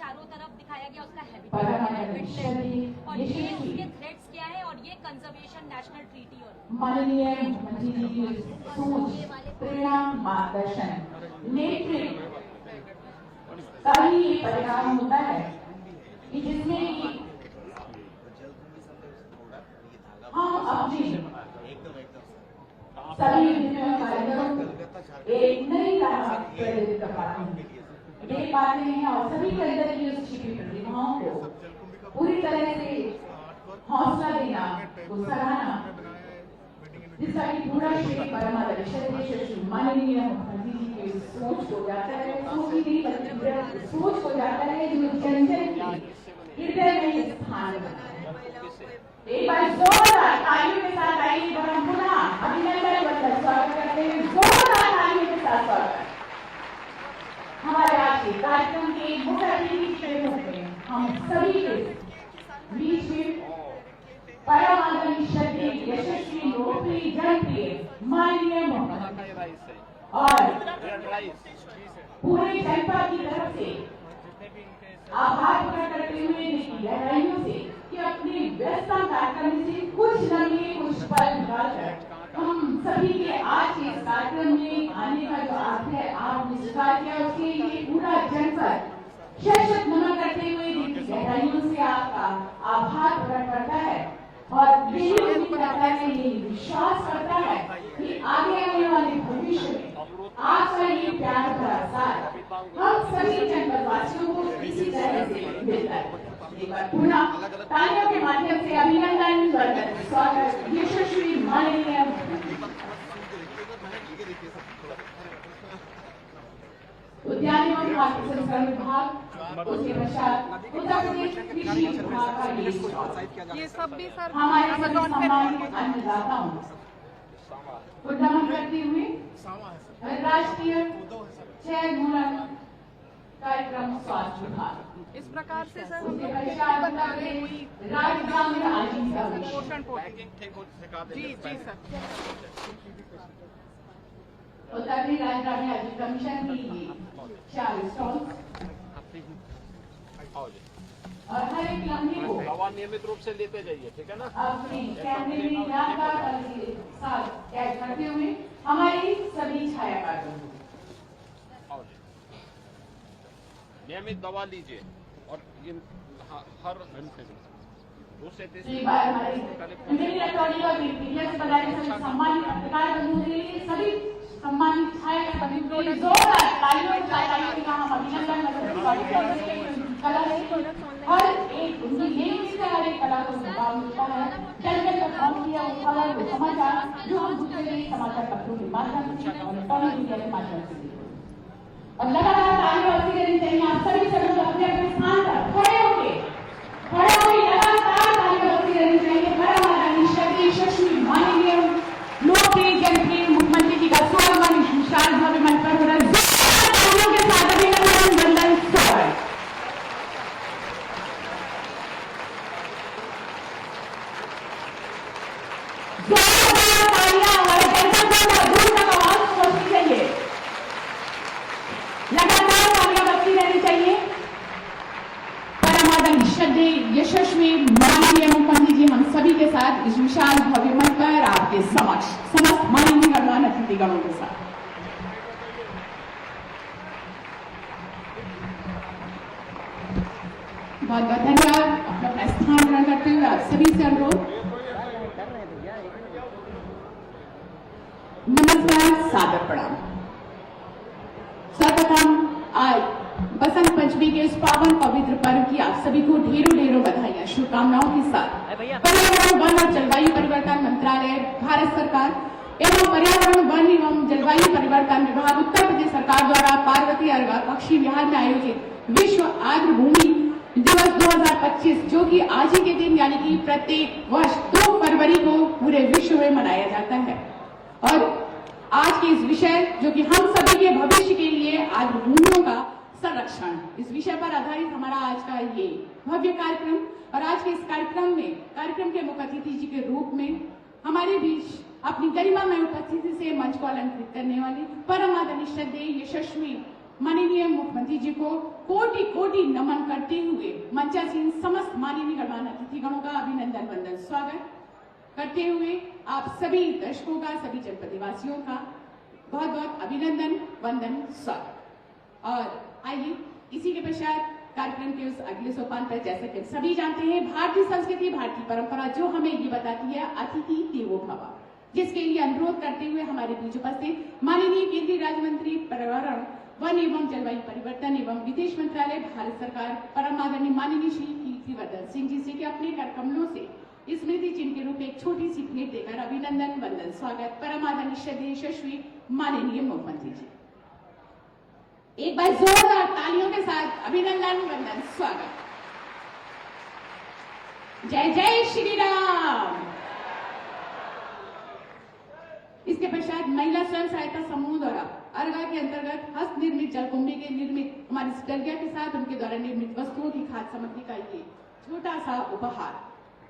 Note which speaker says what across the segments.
Speaker 1: चारों तरफ दिखाया गया उसका हैबिटेट और ये उसके थ्रेट्स क्या है और ये कंजर्वेशन नेशनल ट्रीटी और
Speaker 2: माननीय मुख्यमंत्री जी की सोच, प्रेरणा, मार्गदर्शन, नेतृत्व का ही ये परिणाम होता है कि जिसमें हम अपने सभी कार्यक्रम एक नई राह प्रेरित कर पाते हैं, देख पाते हैं और सभी के अंदर की उस छिपी प्रतिभाओं को पूरी तरह से हौसला देना, सराहना, जिसका कि पूरा श्री परमादर्श माननीय मुख्यमंत्री जी की सोच को जाता है, सोच ही नहीं बल्कि पूरा सोच को जाता है जो जन जन के हृदय में स्थान बनाता है। एक बार जोरदार तालियों के साथ आइए और हम पुनः अभिनंदन बंदन स्वागत करते हैं, जोरदार तालियों के साथ स्वागत। हमारे आज के कार्यक्रम के मुख्य अतिथि के रूप में हम सभी के बीच में परम आदरणीय श्रद्धेय यशस्वी लोकप्रिय जनप्रिय माननीय मुख्यमंत्री और पूरे जनता की तरफ से आभार प्रकट करते हुए गहराइयों से कि अपने व्यस्तता कार्यक्रम से कुछ लम्हे कुछ पल निकालकर हम सभी के आज के इस कार्यक्रम में आने का जो अर्थ है आप स्वीकार किया, उसके लिए पूरा जनपद शत नमन करते हुए गहराइयों से आपका आभार प्रकट करता है और यही उम्मीद करता है, यही विश्वास करता है कि आगे आने वाले भविष्य में आपका ये प्यार भरा साथ हम सभी जनपदवासियों को इसी तरह से मिलता है। एक बार पुनः तालियों के माध्यम से अभिनंदन बंदन स्वागत यशस्वी माननीय उद्यान एवं खाद्य संस्करण विभाग, उसके पश्चात उत्तर प्रदेश कृषि विभाग का
Speaker 3: ये सब भी सर
Speaker 2: हमारे सम्मानित अन्नदाताओं को नमन करते हुए राष्ट्रीय क्षय मूलन कार्यक्रम स्वास्थ्य विभाग,
Speaker 3: इस प्रकार से सर हम
Speaker 2: उसके पश्चात राज्य ग्रामीण आजीविका
Speaker 3: पोषण जी जी सर
Speaker 2: उत्तरी राज्य ग्रामीण आजीविका मिशन की 4 स्टॉल और हर एक लम्हे को
Speaker 4: दवा नियमित रूप से लेते जाइए, ठीक है ना।
Speaker 2: अपने कैमरे में यादगार पल के साथ कैद करते हुए हमारी सभी छायाकारों
Speaker 4: नियमित दवा लीजिए और ये हर दूसरे
Speaker 2: एक बार हमारे इलेक्ट्रॉनिक और मीडिया से बनाए सम्मानित पत्रकार बंधुओं के लिए सभी सम्मानित छायाकार बंधुओं को जोरदार तालियों के साथ हम अभिनंदन कला हर एक ये हर एक कला को मुकाम मिलता है, जन का काम किया वो खबर वो समाचार जो हम दूसरे समाचार पत्रों के माध्यम से इलेक्ट्रॉनिक मीडिया के माध्यम से और लगातार तालियां होती रहनी चाहिए। आप सभी लोग अपने अपने स्थान पर खड़े होके लगातार तालियां होती रहनी चाहिए। परम आदरणीय श्रद्धेय यशस्वी माननीय लोकप्रिय जनप्रिय मुख्यमंत्री जी का स्वागत विशाल भव्य मंच पर हो रहा है, तालियों के साथ अभिनंदन वंदन स्वागत। यशस्वी माननीय मुख्यमंत्री जी हम सभी के साथ इस विशाल भव्य मंच पर आपके समक्ष समस्त माननीय गणमान्य अतिथिगणों के साथ बहुत बहुत धन्यवाद। अपना स्थान ग्रहण करते हुए आप सभी से अनुरोध नमस्कार सादर प्रणाम। सर्वप्रथम आज बसंत पंचमी के इस पावन पवित्र पर्व की आप सभी को ढेरों ढेरों बधाइयां शुभकामनाओं के साथ पर्यावरण वन और जलवायु परिवर्तन मंत्रालय भारत सरकार एवं पर्यावरण वन एवं जलवायु परिवर्तन विभाग उत्तर प्रदेश सरकार द्वारा पार्वती अर्घा पक्षी विहार में आयोजित विश्व आर्द्र भूमि दिवस 2025 जो कि आज ही के दिन यानी कि प्रत्येक वर्ष 2 फरवरी को पूरे विश्व में मनाया जाता है और आज के इस विषय जो कि हम सभी के भविष्य के लिए आर्द्र भूमियों का संरक्षण, इस विषय पर आधारित हमारा आज का ये भव्य कार्यक्रम और आज के इस कार्यक्रम के मुख्य अतिथि जी के रूप में हमारे बीच अपनी गरिमा में उपस्थिति से मंच को अलंकृत करने वाले परम आदरणीय श्रद्धेय यशस्वी माननीय मुख्यमंत्री जी को कोटि कोटि नमन करते हुए मंचासीन समस्त माननीय गणमान्य अतिथिगणों का अभिनंदन वंदन स्वागत करते हुए आप सभी दर्शकों का, सभी जनपद वासियों का बहुत बहुत अभिनंदन वंदन स्वागत। और आइए इसी के पश्चात कार्यक्रम के उस अगले सोपान पर, जैसा कि सभी जानते हैं, भारतीय संस्कृति, भारतीय परंपरा जो हमें ये बताती है अतिथि देवो भव, जिसके लिए अनुरोध करते हुए हमारे बीच उपस्थित माननीय केंद्रीय राज्य मंत्री पर्यावरण, वन एवं जलवायु परिवर्तन एवं विदेश मंत्रालय, भारत सरकार, परम आदरणीय माननीय श्री कीर्तिवर्धन सिंह जी से कि अपने कर कमलों से स्मृति चिन्ह के रूप में एक छोटी सी भेंट देकर अभिनंदन वंदन स्वागत परम आदरणीय श्रद्धेय यशस्वी माननीय मुख्यमंत्री जी। एक बार जोरदार तालियों के साथ अभिनंदन वंदन स्वागत। जय जय श्री राम। इसके पश्चात महिला स्वयं सहायता समूह द्वारा अर्गा के अंतर्गत हस्त निर्मित जलकुंभी के निर्मित हमारी स्टर्गिया के साथ उनके द्वारा निर्मित वस्तुओं की खाद्य सामग्री का ये छोटा सा उपहार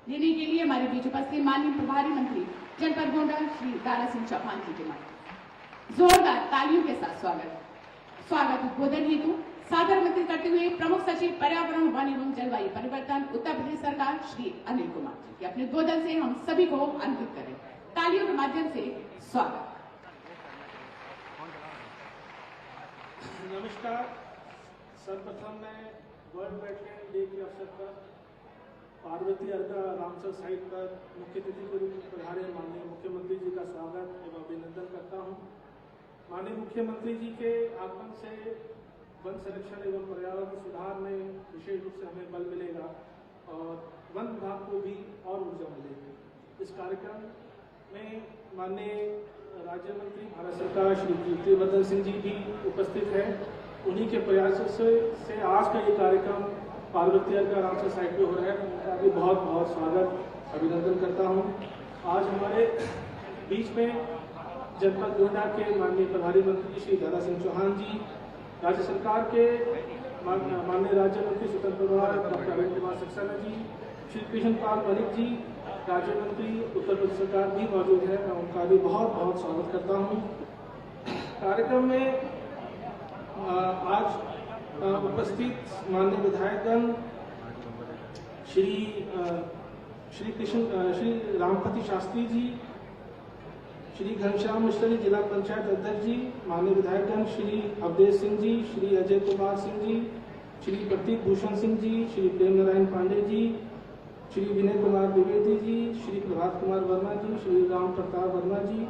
Speaker 2: देने के लिए हमारे बीच उपस्थित माननीय प्रभारी मंत्री जनपद गोंडा श्री दारा सिंह चौहान जी के माध्यम जोरदार तालियों के साथ स्वागत उद्बोधन हेतु सादर आमंत्रित करते हुए प्रमुख सचिव पर्यावरण, वन एवं जलवायु परिवर्तन उत्तर प्रदेश सरकार श्री अनिल कुमार जी के अपने उद्बोधन से हम सभी को आनंदित करें। तालियों के माध्यम से स्वागत।
Speaker 5: नमस्कार। सर्वप्रथम मैं वर्ल्ड वेटलैंड डे के अवसर पर पार्वती अर्गा रामसर साइट पर मुख्य अतिथि के रूप में पधारे माननीय मुख्यमंत्री जी का स्वागत एवं अभिनंदन करता हूं। माननीय मुख्यमंत्री जी के आगमन से वन संरक्षण एवं पर्यावरण सुधार में विशेष रूप से हमें बल मिलेगा और वन विभाग को भी और ऊर्जा मिलेगी। इस कार्यक्रम में माननीय राज्य मंत्री भारत सरकार श्री कीर्तिवर्धन सिंह जी भी उपस्थित हैं। उन्हीं के प्रयासों से आज का ये कार्यक्रम पार्वती अर्गा रामसर साइट पे हो रहा है। उनका भी बहुत बहुत स्वागत अभिनंदन करता हूँ। आज हमारे बीच में जनपद गोंडा के माननीय प्रभारी मंत्री श्री दारा सिंह चौहान जी, राज्य सरकार के माननीय राज्य मंत्री स्वतंत्र प्रभार डॉक्टर अरविंद कुमार सक्सेना जी, श्री कृष्ण पाल मलिक जी, राज्य मंत्री उत्तर प्रदेश सरकार भी मौजूद है। मैं उनका भी बहुत बहुत स्वागत करता हूँ। कार्यक्रम में आज उपस्थित माननीय विधायकगण श्री रामपति शास्त्री जी, श्री घनश्याम मिश्र जी जिला पंचायत अध्यक्ष जी, माननीय विधायकगण श्री अवधेश सिंह जी, श्री अजय कुमार सिंह जी, श्री प्रतीक भूषण सिंह जी, श्री प्रेम नारायण पांडे जी, श्री विनय कुमार द्विवेदी जी, श्री प्रभात कुमार वर्मा जी, श्री राम प्रताप वर्मा जी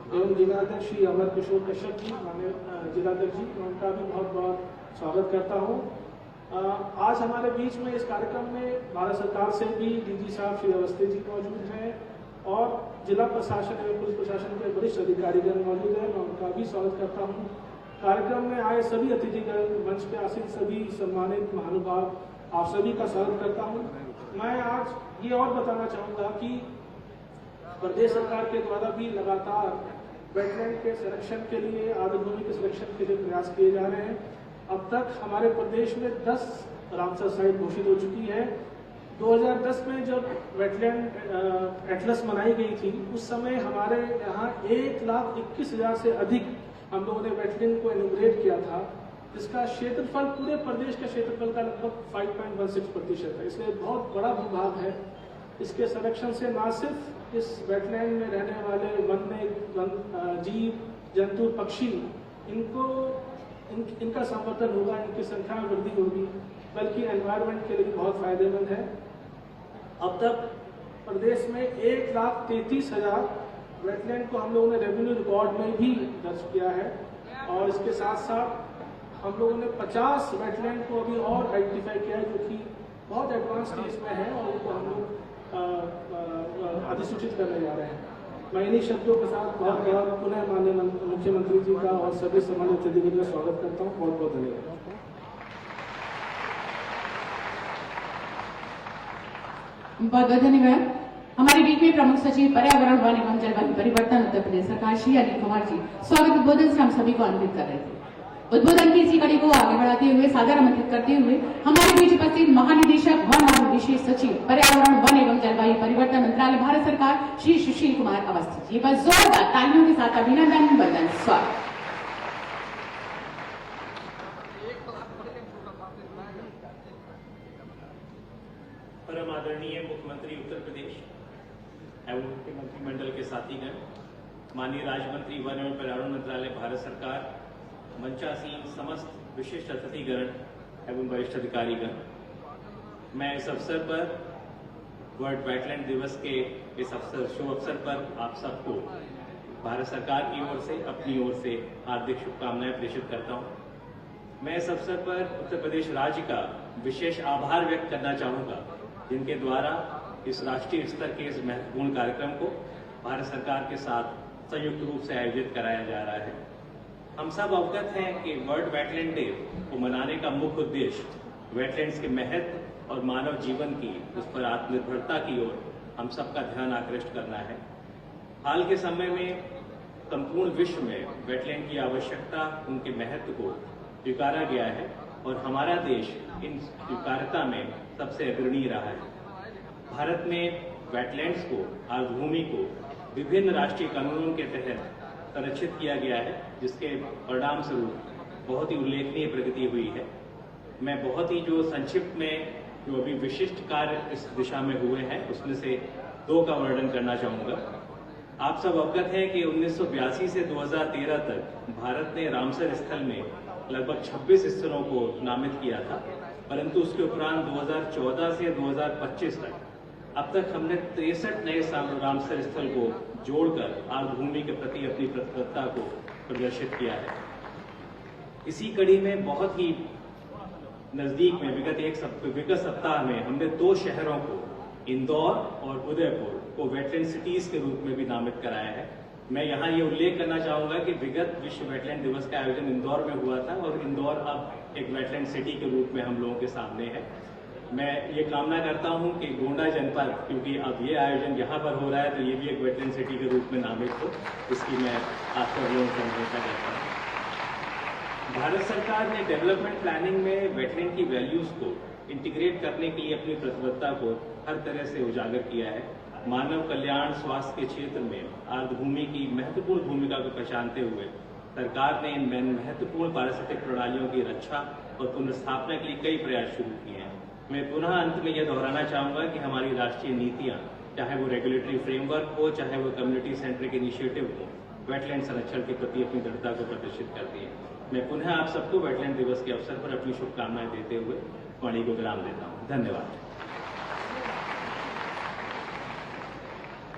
Speaker 5: एवं जिलाध्यक्ष श्री अमर किशोर कश्यप जी, माननीय जिलाध्यक्ष जी, उनका भी बहुत बहुत स्वागत करता हूँ। आज हमारे बीच में इस कार्यक्रम में भारत सरकार से भी डीजी साहब श्री अवस्थी जी मौजूद हैं और जिला प्रशासन एवं पुलिस प्रशासन के वरिष्ठ अधिकारीगण मौजूद हैं। मैं उनका भी स्वागत करता हूँ। कार्यक्रम में आए सभी अतिथिगण, मंच पे आसीन सभी सम्मानित महानुभाव, आप सभी का स्वागत करता हूँ। मैं आज ये और बताना चाहूँगा कि प्रदेश सरकार के द्वारा भी लगातार वेटलैंड के संरक्षण के लिए, आर्द्रभूमि के संरक्षण के लिए प्रयास किए जा रहे हैं। अब तक हमारे प्रदेश में 10 रामसर साइट घोषित हो चुकी है। 2010 में जब वेटलैंड एटलस बनाई गई थी, उस समय हमारे यहाँ 1,21,000 से अधिक हम लोगों ने वेटलैंड को इनॉग्रेट किया था, जिसका क्षेत्रफल पूरे प्रदेश के क्षेत्रफल का लगभग 5.16% है। इसलिए बहुत बड़ा भूभाग है। इसके संरक्षण से न सिर्फ इस वेटलैंड में रहने वाले जीव जंतु पक्षी इनका संवर्धन होगा, इनकी संख्या में वृद्धि होगी, बल्कि एनवायरनमेंट के लिए बहुत फायदेमंद है। अब तक प्रदेश में 1,33,000 वेटलैंड को हम लोगों ने रेवेन्यू रिकॉर्ड में भी दर्ज किया है और इसके साथ साथ हम लोगों ने 50 वेटलैंड को अभी और आइडेंटिफाई किया है, जो कि बहुत एडवांस स्टेज में है और उनको हम लोग अधिसूचित करने जा रहे हैं। मैं इन्हीं शब्दों के साथ बहुत बहुत पुनः माननीय मुख्यमंत्री जी का और सभी सम्मानित अतिथियों का स्वागत करता हूँ। बहुत बहुत धन्यवाद।
Speaker 2: बहुत बहुत धन्यवाद। हमारे बीच में प्रमुख सचिव पर्यावरण, वन एवं जलवायु परिवर्तन उत्तर प्रदेश सरकार श्री अनिल कुमार जी स्वागत उद्बोधन से हम सभी को आनंदित कर रहे थे। उद्बोधन की इसी कड़ी को आगे बढ़ाते हुए सादर आमंत्रित करते हुए हमारे बीच उपस्थित महानिदेशक वन और विशेष सचिव पर्यावरण, वन एवं जलवायु परिवर्तन मंत्रालय भारत सरकार श्री सुशील कुमार अवस्थी जी, बस जोरदार तालियों के साथ अभिनंदन वंदन स्वागत।
Speaker 6: आदरणीय मुख्यमंत्री उत्तर प्रदेश एवं उनके मंत्रिमंडल के साथीगण, माननीय राज्य मंत्री वन एवं पर्यावरण मंत्रालय भारत सरकार, मंचासीन समस्त विशिष्ट अतिथिगण एवं वरिष्ठ अधिकारीगण, मैं इस अवसर पर वर्ल्ड वेटलैंड दिवस के इस शुभ अवसर पर आप सबको भारत सरकार की ओर से, अपनी ओर से हार्दिक शुभकामनाएं प्रेषित करता हूं। मैं इस अवसर पर उत्तर प्रदेश राज्य का विशेष आभार व्यक्त करना चाहूंगा, जिनके द्वारा इस राष्ट्रीय स्तर के इस महत्वपूर्ण कार्यक्रम को भारत सरकार के साथ संयुक्त रूप से आयोजित कराया जा रहा है। हम सब अवगत हैं कि वर्ल्ड वेटलैंड डे को मनाने का मुख्य उद्देश्य वेटलैंड्स के महत्व और मानव जीवन की उस पर आत्मनिर्भरता की ओर हम सबका ध्यान आकृष्ट करना है। हाल के समय में संपूर्ण विश्व में वेटलैंड की आवश्यकता, उनके महत्व को स्वीकारा गया है और हमारा देश इन स्वीकारता में सबसे अग्रणी रहा है। भारत में वेटलैंड्स को, आर्द्रभूमि को विभिन्न राष्ट्रीय कानूनों के तहत संरक्षित किया गया है, जिसके परिणाम स्वरूप बहुत ही उल्लेखनीय प्रगति हुई है। मैं बहुत ही जो संक्षिप्त में जो अभी विशिष्ट कार्य इस दिशा में हुए हैं उसमें से 2 का वर्णन करना चाहूंगा। आप सब अवगत हैं कि 1982 से 2013 तक भारत ने रामसर स्थल में लगभग 26 स्थलों को नामित किया था, परंतु उसके उपरांत 2014 से 2025 तक अब तक हमने 63 नए रामसर स्थल को जोड़कर आर्द्रभूमि के प्रति अपनी प्रतिबद्धता को प्रदर्शित किया है। इसी कड़ी में बहुत ही नजदीक में विगत सप्ताह में हमने 2 शहरों को, इंदौर और उदयपुर को वेटलैंड सिटीज के रूप में भी नामित कराया है। मैं यहाँ ये उल्लेख करना चाहूंगा कि विगत विश्व वेटलैंड दिवस का आयोजन इंदौर में हुआ था और इंदौर अब एक वेटलैंड सिटी के रूप में हम लोगों के सामने है। मैं ये कामना करता हूँ कि गोंडा जनपद, क्योंकि अब ये आयोजन यहाँ पर हो रहा है, तो ये भी एक वेटलैंड सिटी के रूप में नामित हो, इसकी मैं आपको लोगों से अनुरोध करता हूँ। भारत सरकार ने डेवलपमेंट प्लानिंग में वेटलैंड की वैल्यूज को इंटीग्रेट करने के लिए अपनी प्रतिबद्धता को हर तरह से उजागर किया है। मानव कल्याण, स्वास्थ्य के क्षेत्र में आर्द्रभूमि की महत्वपूर्ण भूमिका को पहचानते हुए सरकार ने इन महत्वपूर्ण पारिस्थितिक प्रणालियों की रक्षा और पुनर्स्थापना के लिए कई प्रयास शुरू किए हैं। मैं पुनः अंत में यह दोहराना चाहूंगा कि हमारी राष्ट्रीय नीतियां, चाहे वो रेगुलेटरी फ्रेमवर्क हो, चाहे वो कम्युनिटी सेंट्रिक इनिशिएटिव हो, वेटलैंड संरक्षण के प्रति अपनी दृढ़ता को प्रदर्शित करती है। मैं पुनः आप सबको वेटलैंड दिवस के अवसर पर अपनी शुभकामनाएं देते हुए वाणी को विराम देता हूँ। धन्यवाद।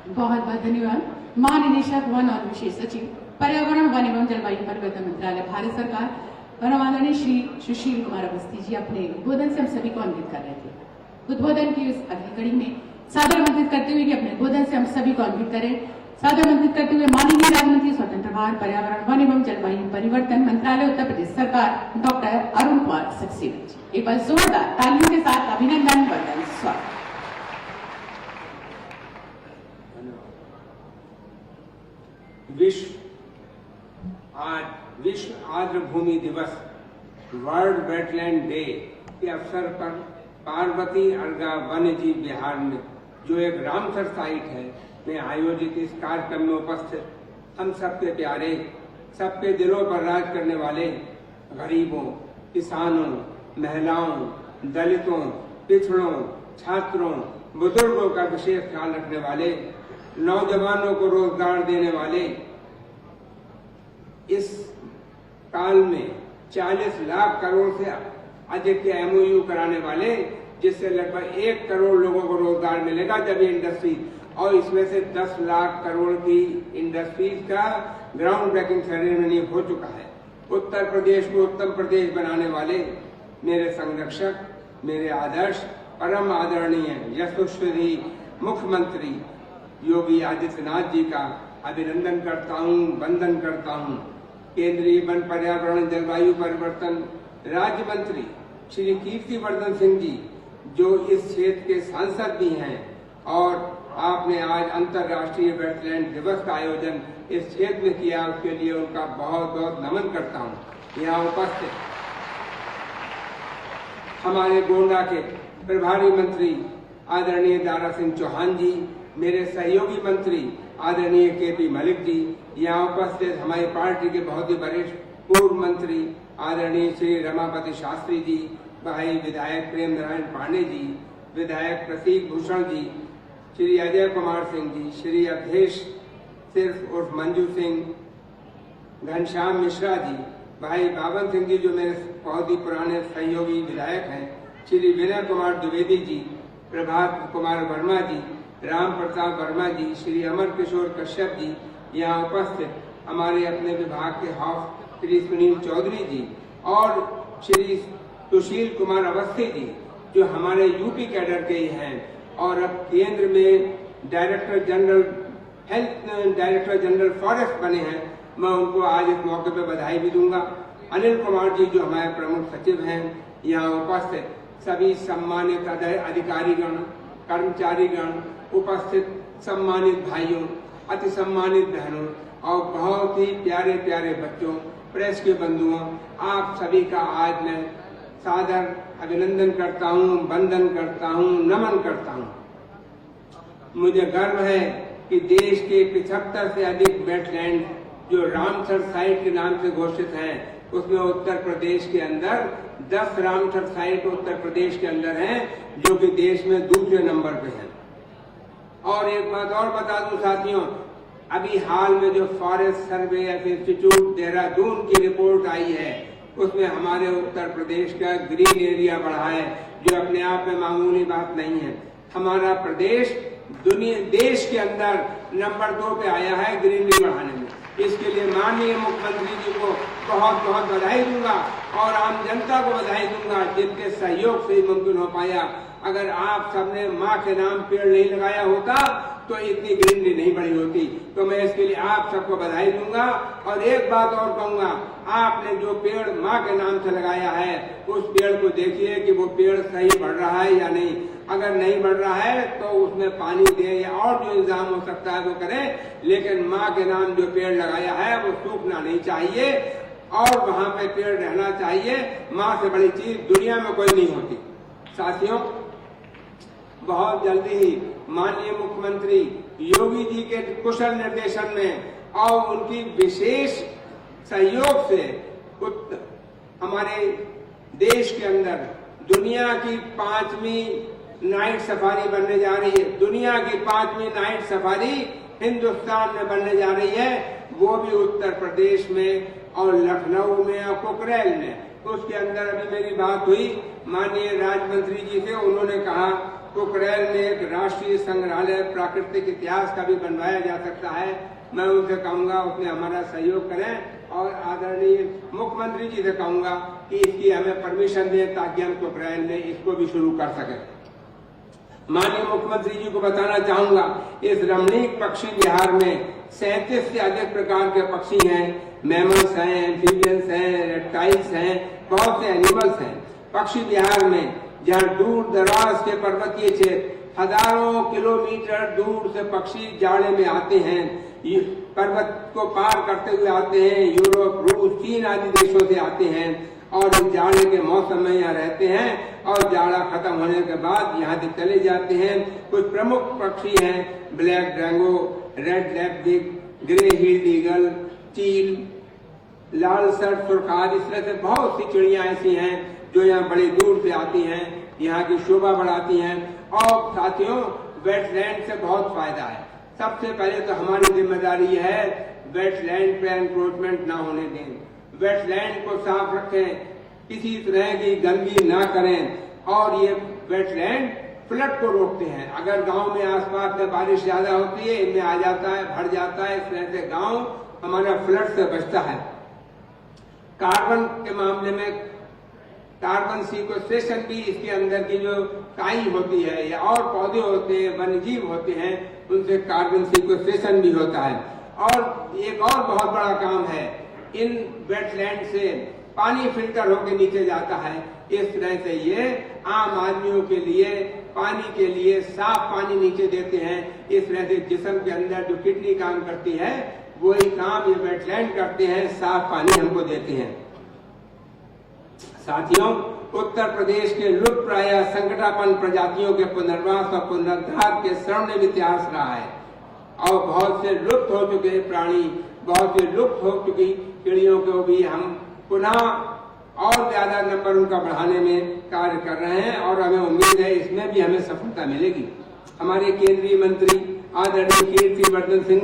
Speaker 2: बहुत बहुत धन्यवाद। महानिदेशक वन और विशेष सचिव पर्यावरण, वन एवं जलवायु परिवर्तन मंत्रालय भारत सरकार, परम आदरणीय श्री सुशील कुमार अवस्थी जी अपने उद्बोधन से हम सभी को अन्वित कर रहे थे। उद्बोधन की उस अगली कड़ी में सादर आमंत्रित करते हुए कि अपने उद्बोधन से हम सभी को अन्वित करें, सादर आमंत्रित करते हुए माननीय राज्य मंत्री स्वतंत्र प्रभार पर्यावरण, वन एवं जलवायु परिवर्तन मंत्रालय उत्तर प्रदेश सरकार डॉक्टर अरुण कुमार सक्सेना जी। एक बार जोरदार तालियों के साथ अभिनंदन, वंदन, स्वागत।
Speaker 7: विश्व आर्द्रभूमि दिवस, वर्ल्ड वेटलैंड डे के अवसर पर पार्वती अर्गा वन्य जीव विहार में, जो एक रामसर साइट है, में आयोजित इस कार्यक्रम में उपस्थित हम सबके प्यारे, सबके दिलों पर राज करने वाले गरीबों, किसानों, महिलाओं, दलितों, पिछड़ों, छात्रों, बुजुर्गों का विशेष ख्याल रखने वाले, नौजवानों को रोजगार देने वाले, इस काल में 40 लाख करोड़ से अधिक के MOU कराने वाले, जिससे लगभग 1 करोड़ लोगों को रोजगार मिलेगा जब ये इंडस्ट्री, और इसमें से 10 लाख करोड़ की इंडस्ट्रीज का ग्राउंड ब्रेकिंग सेरेमनी हो चुका है। उत्तर प्रदेश को उत्तम प्रदेश बनाने वाले मेरे संरक्षक, मेरे आदर्श, परम आदरणीय यशस्वी मुख्यमंत्री योगी आदित्यनाथ जी का अभिनंदन करता हूँ, वंदन करता हूँ। केंद्रीय वन, पर्यावरण, जलवायु परिवर्तन राज्य मंत्री श्री कीर्तिवर्धन सिंह जी, जो इस क्षेत्र के सांसद भी हैं, और आपने आज अंतर्राष्ट्रीय वेटलैंड दिवस का आयोजन इस क्षेत्र में किया, उसके लिए उनका बहुत बहुत नमन करता हूँ। यहाँ उपस्थित हमारे गोंडा के प्रभारी मंत्री आदरणीय दारा सिंह चौहान जी, मेरे सहयोगी मंत्री आदरणीय KP मलिक जी, यहाँ उपस्थित हमारी पार्टी के बहुत ही वरिष्ठ पूर्व मंत्री आदरणीय श्री रमापति शास्त्री जी, भाई विधायक प्रेम नारायण पांडे जी, विधायक प्रतीक भूषण जी, श्री अजय कुमार सिंह जी, श्री अवधेश सिर्फ उर्फ मंजू सिंह, घनश्याम मिश्रा जी, भाई बावन सिंह जी जो मेरे बहुत ही पुराने सहयोगी विधायक हैं, श्री विनय कुमार द्विवेदी जी, प्रभात कुमार वर्मा जी, राम प्रताप वर्मा जी, श्री अमर किशोर कश्यप जी, यहाँ उपस्थित हमारे अपने विभाग के हाफ श्री सुनील चौधरी जी और श्री सुशील कुमार अवस्थी जी जो हमारे यूपी कैडर के ही हैं और अब केंद्र में डायरेक्टर जनरल फॉरेस्ट बने हैं। मैं उनको आज इस मौके पर बधाई भी दूंगा। अनिल कुमार जी जो हमारे प्रमुख सचिव हैं, यहाँ उपस्थित सभी सम्मानित अधिकारीगण, कर्मचारीगण, उपस्थित सम्मानित भाइयों, अति सम्मानित बहनों और बहुत ही प्यारे प्यारे बच्चों, प्रेस के बंधुओं, आप सभी का आज मैं सादर अभिनंदन करता हूँ, वंदन करता हूँ, नमन करता हूँ। मुझे गर्व है कि देश के 75 से अधिक वेटलैंड जो रामसर साइट के नाम से घोषित हैं, उसमें उत्तर प्रदेश के अंदर 10 रामसर साइट उत्तर प्रदेश के अंदर हैं जो कि देश में दूसरे नंबर पे हैं। और एक बात और बता दूं साथियों, अभी हाल में जो फॉरेस्ट सर्वे इंस्टीट्यूट देहरादून की रिपोर्ट आई है उसमें हमारे उत्तर प्रदेश का ग्रीन एरिया बढ़ा है, जो अपने आप में मामूली बात नहीं है। हमारा प्रदेश देश के अंदर नंबर 2 पे आया है ग्रीनरी बढ़ाने में। इसके लिए माननीय मुख्यमंत्री जी को बहुत बहुत बधाई दूंगा और आम जनता को बधाई दूंगा जिनके सहयोग से ही मुमकिन हो पाया। अगर आप सबने माँ के नाम पेड़ नहीं लगाया होता तो इतनी ग्रीनरी नहीं बढ़ी होती। तो मैं इसके लिए आप सबको बधाई दूंगा और एक बात और कहूंगा, आपने जो पेड़ माँ के नाम से लगाया है उस पेड़ को देखिए कि वो पेड़ सही बढ़ रहा है या नहीं। अगर नहीं बढ़ रहा है तो उसमें पानी दें या और जो इंतजाम हो सकता है वो करें, लेकिन माँ के नाम जो पेड़ लगाया है वो सूखना नहीं चाहिए और वहाँ पे पेड़ रहना चाहिए। माँ से बड़ी चीज दुनिया में कोई नहीं होती। साथियों, बहुत जल्दी ही माननीय मुख्यमंत्री योगी जी के कुशल निर्देशन में और उनकी विशेष सहयोग से हमारे देश के अंदर दुनिया की 5वीं नाइट सफारी बनने जा रही है। दुनिया की 5वीं नाइट सफारी हिंदुस्तान में बनने जा रही है, वो भी उत्तर प्रदेश में और लखनऊ में और कुकरेल में। उसके अंदर अभी मेरी बात हुई माननीय राज्य मंत्री जी से, उन्होंने कहा कुकरेल में एक राष्ट्रीय संग्रहालय प्राकृतिक इतिहास का भी बनवाया जा सकता है। मैं उनसे कहूंगा उसमें हमारा सहयोग करें और आदरणीय मुख्यमंत्री जी से कहूंगा कि इसकी हमें परमिशन दें ताकि हम कुकरेल में इसको भी शुरू कर सकें। माननीय मुख्यमंत्री जी को बताना चाहूंगा, इस रमणीक पक्षी विहार में 37 से अधिक प्रकार के पक्षी हैं, मैमल्स हैं, एम्फीबियंस हैं, रेप्टाइल्स हैं, बहुत से एनिमल्स हैं। पक्षी विहार में जहाँ दूर दराज के पर्वतीय क्षेत्र हजारों किलोमीटर दूर से पक्षी जाड़े में आते हैं, पर्वत को पार करते हुए आते हैं, यूरोप, रूस, चीन आदि देशों से आते हैं और इस जाड़े के मौसम में यहाँ रहते हैं और जाड़ा खत्म होने के बाद यहाँ से चले जाते हैं। कुछ प्रमुख पक्षी हैं black drongo, red lapwing, grey headed eagle, चील, लाल सर सुरखार, इस तरह से बहुत सी चिड़िया ऐसी हैं जो यहाँ बड़ी दूर से आती हैं, यहाँ की शोभा बढ़ाती हैं। और साथियों, वेटलैंड से बहुत फायदा है। सबसे पहले तो हमारी जिम्मेदारी है वेटलैंड पे एनक्रोचमेंट ना होने दें, वेटलैंड को साफ रखें, किसी तरह की गंदगी ना करें और ये वेटलैंड फ्लड को रोकते हैं। अगर गांव में आसपास में बारिश ज्यादा होती है, इनमें आ जाता है, भर जाता है, इस तरह से गांव हमारा फ्लड से बचता है। कार्बन के मामले में कार्बन सीक्वेस्ट्रेशन भी, इसके अंदर की जो काई होती है या और पौधे होते हैं, वन्य जीव होते हैं, उनसे कार्बन सीक्वेस्ट्रेशन भी होता है। और एक और बहुत बड़ा काम है, इन वेटलैंड से पानी फिल्टर होकर नीचे जाता है। इस तरह से ये आम आदमियों के लिए पानी के लिए साफ पानी नीचे देते हैं। इस तरह से जिस्म के अंदर जो किडनी काम करती है वही काम ये वेटलैंड करते हैं, साफ पानी हमको देते हैं। साथियों, उत्तर प्रदेश के लुप्त प्राय संकटापन्न प्रजातियों के पुनर्वास और पुनरुद्धार के स्वर्णिम इतिहास रहा है और बहुत से लुप्त हो चुके प्राणी, बहुत से लुप्त हो चुकी चिड़ियों को भी हम पुनः और ज्यादा नंबर उनका बढ़ाने में कार्य कर रहे हैं और हमें उम्मीद है इसमें भी हमें सफलता मिलेगी। हमारे केंद्रीय मंत्री आदरणीय कीर्तिवर्धन सिंह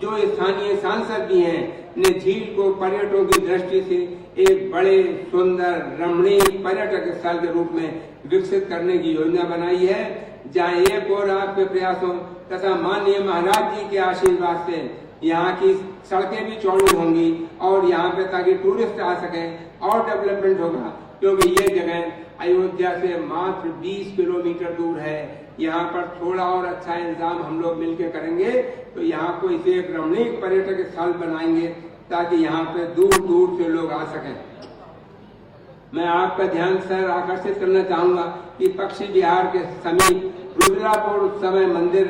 Speaker 7: जो स्थानीय सांसद भी हैं ने झील को पर्यटकों की दृष्टि से एक बड़े सुंदर रमणीय पर्यटक स्थल के रूप में विकसित करने की योजना बनाई है, जहाँ एक और आपके प्रयासों तथा माननीय महाराज जी के आशीर्वाद से यहाँ की सड़कें भी चौड़ी होंगी और यहाँ पे ताकि टूरिस्ट आ सके और डेवलपमेंट होगा, क्योंकि ये जगह अयोध्या से मात्र 20 किलोमीटर दूर है। यहाँ पर थोड़ा और अच्छा इंतजाम हम लोग मिलकर करेंगे तो यहाँ को इसे एक रमणीय पर्यटक स्थल बनाएंगे ताकि यहाँ पे दूर दूर से लोग आ सकें। मैं आपका ध्यान सर आकर्षित करना चाहूंगा कि पक्षी विहार के समीप रुद्रापुर समय मंदिर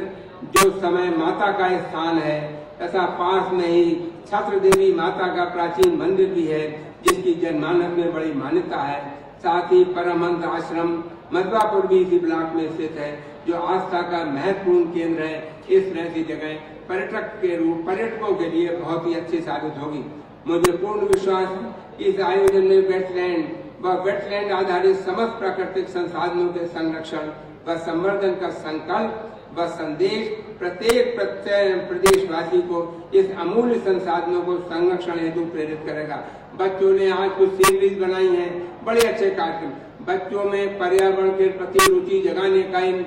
Speaker 7: जो समय माता का स्थान है तथा पास में ही छत्र देवी माता का प्राचीन मंदिर भी है जिसकी जनमानस में बड़ी मान्यता है। साथ ही परमहंस आश्रम मधवापुर भी इसी ब्लॉक में स्थित है जो आस्था का महत्वपूर्ण केंद्र है। इस तरह की जगह पर्यटकों के लिए बहुत ही अच्छी साबित होगी। मुझे पूर्ण विश्वास है कि इस आयोजन में वेटलैंड आधारित समस्त प्राकृतिक संसाधनों के संरक्षण व संवर्धन का संकल्प व संदेश प्रत्येक प्रदेशवासी को इस अमूल्य संसाधनों को संरक्षण हेतु प्रेरित करेगा। बच्चों ने आज कुछ सीरीज बनाई हैं, बड़े अच्छे कार्यक्रम। बच्चों में पर्यावरण के प्रति रुचि जगाने का इन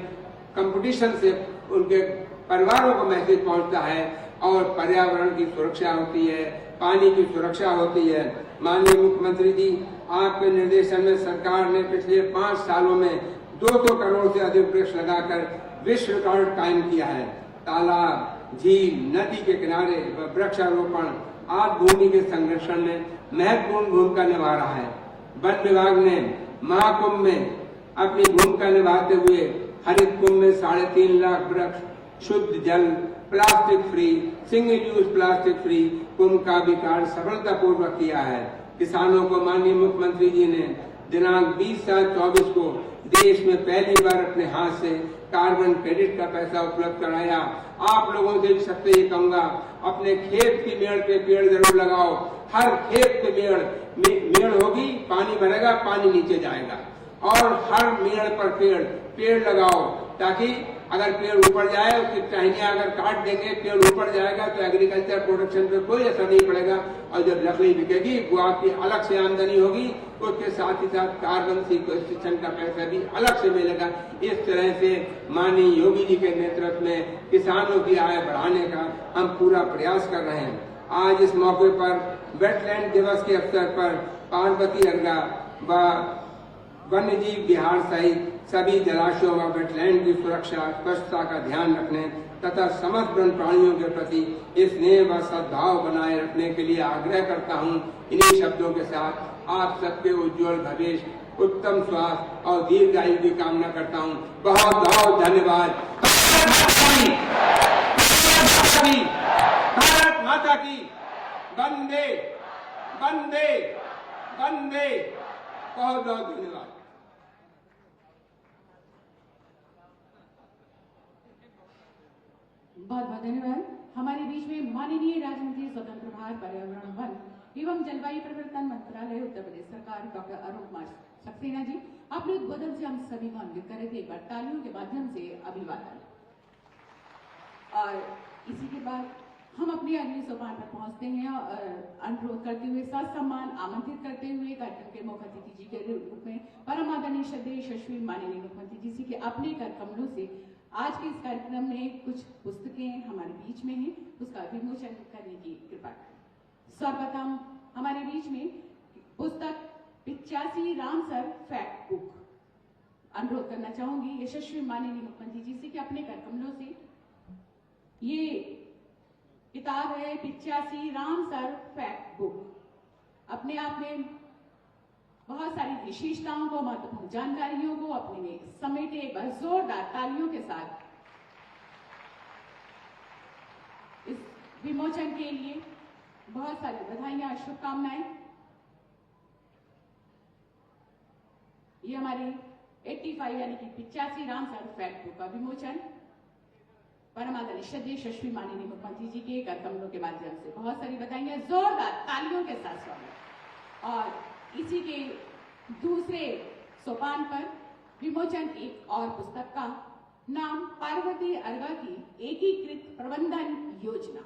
Speaker 7: कंपटीशन से उनके परिवारों को मैसेज पहुंचता है और पर्यावरण की सुरक्षा होती है, पानी की सुरक्षा होती है। माननीय मुख्यमंत्री जी, आपके निर्देशन में सरकार ने पिछले 5 सालों में 200 करोड़ से अधिक वृक्ष लगाकर विश्व रिकॉर्ड कायम किया है। तालाब, झील, नदी के किनारे व वृक्षारोपण आदि भूमि के संरक्षण में महत्वपूर्ण भूमिका निभा रहा है। वन विभाग ने महाकुंभ में अपनी भूमिका निभाते हुए हरित कुंभ में 3.5 लाख वृक्ष, शुद्ध जल, plastic free, single use plastic free Kumbh का भी कार्य सफलतापूर्वक किया है। किसानों को माननीय मुख्यमंत्री जी ने दिनांक 20/7/24 को देश में पहली बार अपने हाथ से कार्बन क्रेडिट का पैसा उपलब्ध कराया। आप लोगों से सबसे ये कहूंगा, अपने खेत की मेड़ पे पेड़ जरूर लगाओ। हर खेत पे मेड़ होगी, पानी भरेगा, पानी नीचे जाएगा। और हर मेड़ पर पेड़ लगाओ ताकि अगर पेड़ ऊपर जाए उसकी टहनियां अगर काट देंगे, पेड़ ऊपर जाएगा तो एग्रीकल्चर प्रोडक्शन पे कोई असर नहीं पड़ेगा और जब लकड़ी बिकेगी वो आपकी अलग से आमदनी होगी। उसके साथ ही साथ कार्बन सीक्वेस्ट्रेशन का पैसा भी अलग से मिलेगा। इस तरह से माननीय योगी जी के नेतृत्व में किसानों की आय बढ़ाने का हम पूरा प्रयास कर रहे हैं। आज इस मौके पर वेटलैंड दिवस के अवसर पर पार्वती अर्गा व वन्य जीव विहार सहित सभी जलाशयों व वेटलैंड की सुरक्षा स्वच्छता का ध्यान रखने तथा समस्त वन प्राणियों के प्रति स्नेह व सद्भाव बनाए रखने के लिए आग्रह करता हूं। इन्हीं शब्दों के साथ आप सबके उज्जवल भविष्य, उत्तम स्वास्थ्य और दीर्घायु की कामना करता हूं। बहुत बहुत धन्यवाद। भारत माता की वंदे वंदे वंदे। बहुत बहुत धन्यवाद।
Speaker 2: बहुत बहुत धन्यवाद। हमारे बीच में माननीय राज्य मंत्री स्वतंत्र प्रभार पर्यावरण, वन एवं जलवायु परिवर्तन मंत्रालय उत्तर प्रदेश सरकार डॉक्टर अरुण कुमार सक्सेना जी, अपने उद्बोधन से हम सभी को अन्वित कर रहे थे। एक बार तालियों के माध्यम से अभिवादन। और इसी के बाद हम अपने अगले सोपान पर पहुंचते हैं और अनुरोध करते हुए सम्मान आमंत्रित करते हुए कार्यक्रम के मुख्य अतिथि जी के रूप में परम आदरणीय श्रद्धेय यशस्वी माननीय मुख्यमंत्री जी के अपने कर कमलों से आज के इस कार्यक्रम में कुछ पुस्तकें हमारे बीच में हैं, उसका विमोचन करने की कृपा करें। सर्वप्रथम हमारे बीच में पुस्तक 85 रामसर फैक्ट बुक अनुरोध करना चाहूंगी यशस्वी माननीय मुख्यमंत्री जी से कि अपने कर कमलों से ये किताब है 85 रामसर फैक्ट बुक। अपने आप में बहुत सारी विशेषताओं को, महत्वपूर्ण जानकारियों को अपने में समेटे। एक बार जोरदार तालियों के साथ इस विमोचन के लिए बहुत सारी बधाइयां, शुभकामनाएं। ये हमारे 85 यानी कि 85 रामसर फैक्ट बुक का विमोचन परम आदरणीय श्रद्धेय यशस्वी माननीय मुख्यमंत्री जी के कर कमलों के माध्यम से बहुत सारी बधाइयां, जोरदार तालियों के साथ स्वागत। और इसी के दूसरे सोपान पर विमोचन एक और पुस्तक का नाम पार्वती अर्गा की एकीकृत प्रबंधन योजना।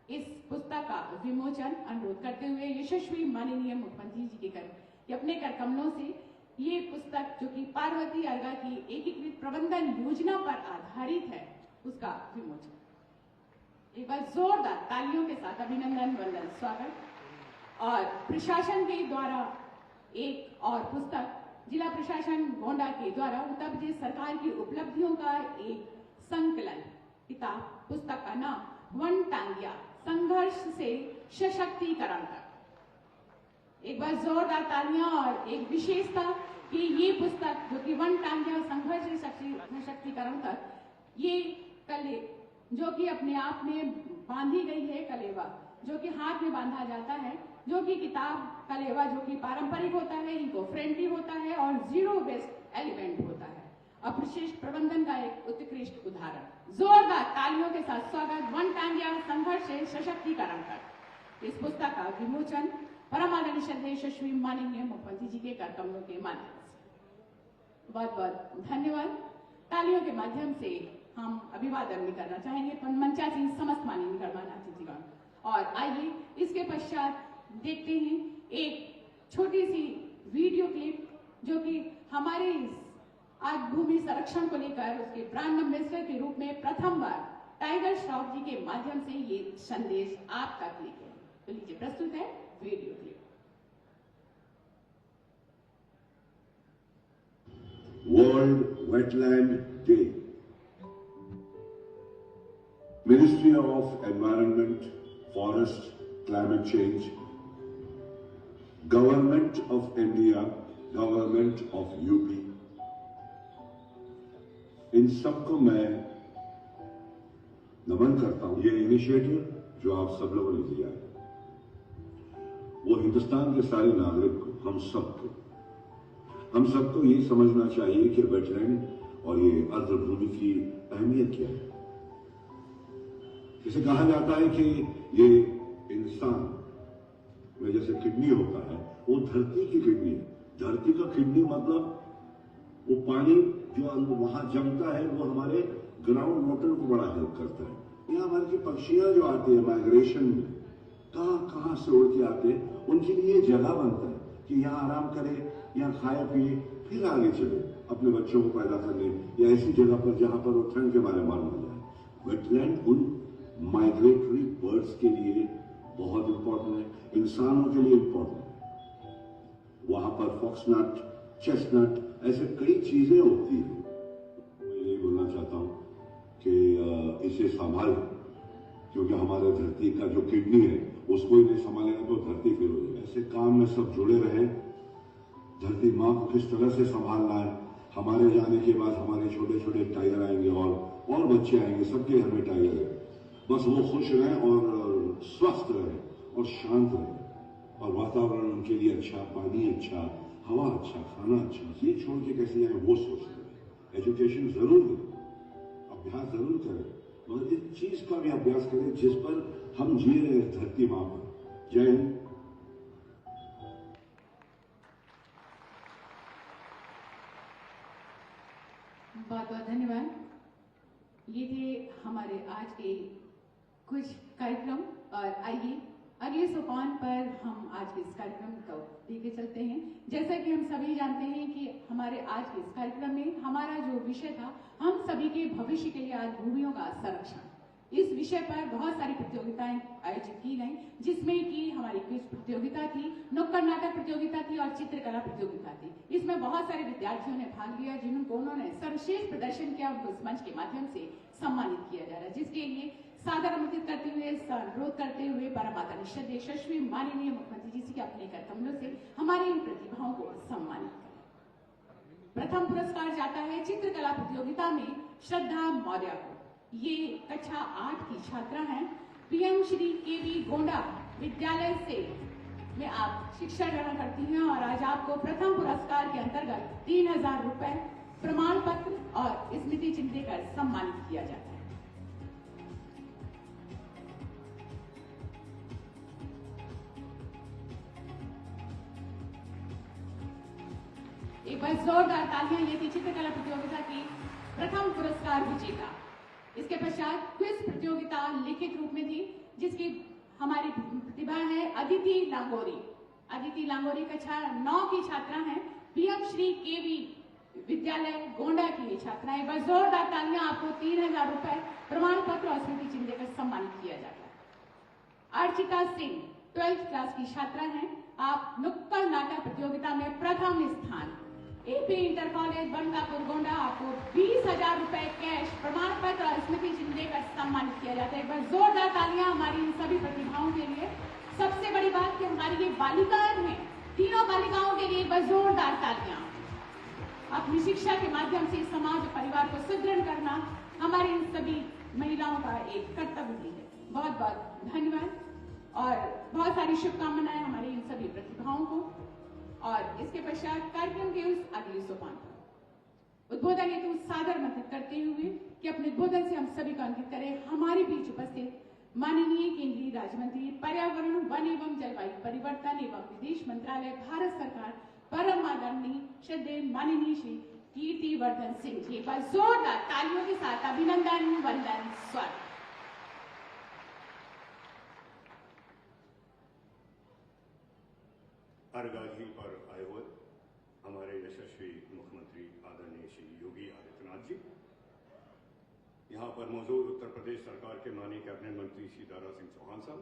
Speaker 2: इस पुस्तक का विमोचन अनुरोध करते हुए यशस्वी माननीय मुख्यमंत्री जी के अपने कर कमलों से ये पुस्तक जो कि पार्वती अर्गा की एकीकृत प्रबंधन योजना पर आधारित है उसका विमोचन। एक बार जोरदार तालियों के साथ अभिनंदन वंदन स्वागत। और प्रशासन के द्वारा एक और पुस्तक जिला प्रशासन गोंडा के द्वारा उत्तर प्रदेश सरकार की उपलब्धियों का एक संकलन किताब, पुस्तक का नाम वन टांगिया संघर्ष से सशक्तिकरण तक। एक बार जोरदार तालियां। और एक विशेषता कि ये पुस्तक जो कि वन टांगिया संघर्ष से सशक्तिकरण तक, ये कले जो कि अपने आप में बांधी गई है, कलेवा जो कि हाथ में बांधा जाता है, जो कि किताब कलेवा जो कि पारंपरिक होता है, इको फ्रेंडली होता है और जीरो वेस्ट एलिमेंट होता है। अपशिष्ट प्रबंधन का एक उत्कृष्ट उदाहरण। जोरदार तालियों के साथ स्वागत। वन टांगिया संघर्ष से सशक्तिकरण तक इस पुस्तक का विमोचन परम आदरणीय श्रद्धेय यशस्वी माननीय मुख्यमंत्री जी के कर कमलों के माध्यम से। बहुत बहुत धन्यवाद। तालियों के माध्यम से हम अभिवादन भी करना चाहेंगे मंचासीन समस्त माननीय गणमान्य अतिथिगण। और आइए इसके पश्चात देखते हैं एक छोटी सी वीडियो क्लिप जो कि हमारे इस आज भूमि संरक्षण को लेकर उसके ब्रांड एम्बेसडर के रूप में प्रथम बार टाइगर श्रॉफ जी के माध्यम से ये संदेश आप तक लेके आए। तो लीजिए प्रस्तुत है video clip.
Speaker 8: World wetland day. Ministry of environment, forest, climate change, government of India, government of UP, इन सबको मैं नमन करता हूं। ये इनिशिएटिव जो आप सब लोगों ने लिया है वो हिंदुस्तान के सारे नागरिक को, हम सबको ये समझना चाहिए कि वेटलैंड और ये अर्धभूमि की अहमियत क्या है। जिसे कहा जाता है कि ये इंसान में जैसे किडनी होता है वो धरती की किडनी है। धरती का किडनी मतलब वो पानी जो वहां जमता है वो हमारे ग्राउंड वाटर को बड़ा हेल्प करता है। यहाँ हमारे पक्षियां जो आते हैं माइग्रेशन में, कहां से उड़ के आते हैं, उनके लिए जगह बनता है कि यहाँ आराम करें, यहाँ खाए पिए, फिर आगे चले अपने बच्चों को पैदा करने या ऐसी जगह पर जहां पर वो ठंड के मारे मर न जाए। वेटलैंड उन माइग्रेटरी बर्ड्स के लिए बहुत इंपॉर्टेंट है, इंसानों के लिए इंपॉर्टेंट है। वहां पर फॉक्सनट, चेस्टनट, ऐसे कई चीजें होती हैं। मैं यही बोलना चाहता हूं कि इसे संभालें, क्योंकि हमारे धरती का जो किडनी है उसको ही नहीं संभालेंगे तो धरती फिर हो जाएगी। ऐसे काम में सब जुड़े रहे। धरती माँ को किस तरह से संभालना है, हमारे जाने के बाद हमारे छोटे छोटे टाइगर आएंगे और बच्चे आएंगे, सबके घर में टाइगर है। बस वो खुश रहें और स्वस्थ रहें और शांत रहें और वातावरण उनके लिए अच्छा, पानी अच्छा, हवा अच्छा, खाना अच्छा। ये छोड़ के कैसे जाए वो सोच रहे। एजुकेशन जरूर दें, अभ्यास जरूर करें, मगर इस चीज का भी अभ्यास करें जिस पर हम जी रहे हैं धरती मां पर। जय हिंद।
Speaker 2: बहुत बहुत धन्यवाद। ये थे हमारे आज के कुछ कार्यक्रम। और आइए अगले सोपान पर हम आज के इस कार्यक्रम को लेके चलते हैं। जैसा कि हम सभी जानते हैं कि हमारे आज के इस कार्यक्रम में हमारा जो विषय था, हम सभी के भविष्य के लिए आज भूमियों का संरक्षण, इस विषय पर बहुत सारी प्रतियोगिताएं आयोजित की गई, जिसमें कि हमारी क्विज प्रतियोगिता थी, नुक्कड़ नाटक प्रतियोगिता थी और चित्रकला प्रतियोगिता थी। इसमें बहुत सारे विद्यार्थियों ने भाग लिया जिनको उन्होंने सर्वश्रेष्ठ प्रदर्शन किया, उनको इस मंच के माध्यम से सम्मानित किया जा रहा है, जिसके लिए सादर आमंत्रित करते हुए, अनुरोध करते हुए परम आदरणीय श्रद्धेय यशस्वी माननीय मुख्यमंत्री जी के अपने कर कमलों से हमारी इन प्रतिभाओं को सम्मानित करें। प्रथम पुरस्कार जाता है चित्रकला प्रतियोगिता में श्रद्धा मौर्य को। ये कक्षा 8 की छात्रा हैं, पीएम श्री केवी गोंडा विद्यालय से में आप शिक्षा ग्रहण करती हैं और आज आपको प्रथम पुरस्कार के अंतर्गत 3000 रुपए, प्रमाण पत्र और स्मृति चिन्ह देकर सम्मानित किया जाता है। एक बस जोरदार तालियां। ये थी चित्रकला प्रतियोगिता की प्रथम पुरस्कार विजेता। इसके पश्चात क्विज प्रतियोगिता लिखित रूप में थी, जिसकी हमारी प्रतिभा है अदिति लांगोरी। अदिति लांगोरी कक्षा 9 की छात्रा है, पीएम श्री केवी विद्यालय गोंडा की ये छात्रा है। बस जोरदार तालियां। आपको 3000 रुपए प्रमाण पत्र और स्मृति चिन्ह देकर सम्मानित किया जाता है। अर्चिता सिंह 12th क्लास की छात्रा हैं। आप नुक्कड़ नाटक प्रतियोगिता में प्रथम स्थान। एपी इंटर कॉलेज बनकापुर गोंडा, आपको 20,000 रुपए कैश प्रमाण पत्र और स्मृति चिन्ह देकर सम्मानित किया जाता है। बस जोरदार तालियां हमारी इन सभी प्रतिभाओं के लिए। सबसे बड़ी बात कि हमारी ये बालिकाएं हैं, तीनों बालिकाओं के लिए बस जोरदार तालियां। अपनी शिक्षा के माध्यम से समाज और परिवार को सुदृढ़ करना हमारी इन सभी महिलाओं का एक कर्तव्य भी है। बहुत बहुत धन्यवाद और बहुत सारी शुभकामनाएं हमारी इन सभी प्रतिभाओं को। और इसके पश्चात कार्यक्रम के उस अगले सोपान पर उद्बोधन हेतु सादर मंथन करते हुए कि अपने उद्बोधन से हम सभी को अंकित करें हमारे बीच उपस्थित माननीय केंद्रीय राज्य मंत्री पर्यावरण, वन एवं जलवायु परिवर्तन एवं विदेश मंत्रालय, भारत सरकार, परम आदरणीय श्रद्धेय माननीय श्री कीर्तिवर्धन सिंह जी। एक बार जोरदार तालियों के साथ अभिनंदन, वंदन, स्वागत।
Speaker 9: अर्गाजी पर आए हुए हमारे यशस्वी मुख्यमंत्री आदरणीय श्री योगी आदित्यनाथ जी, यहाँ पर मौजूद उत्तर प्रदेश सरकार के माननीय कैबिनेट मंत्री श्री दारा सिंह चौहान साहब,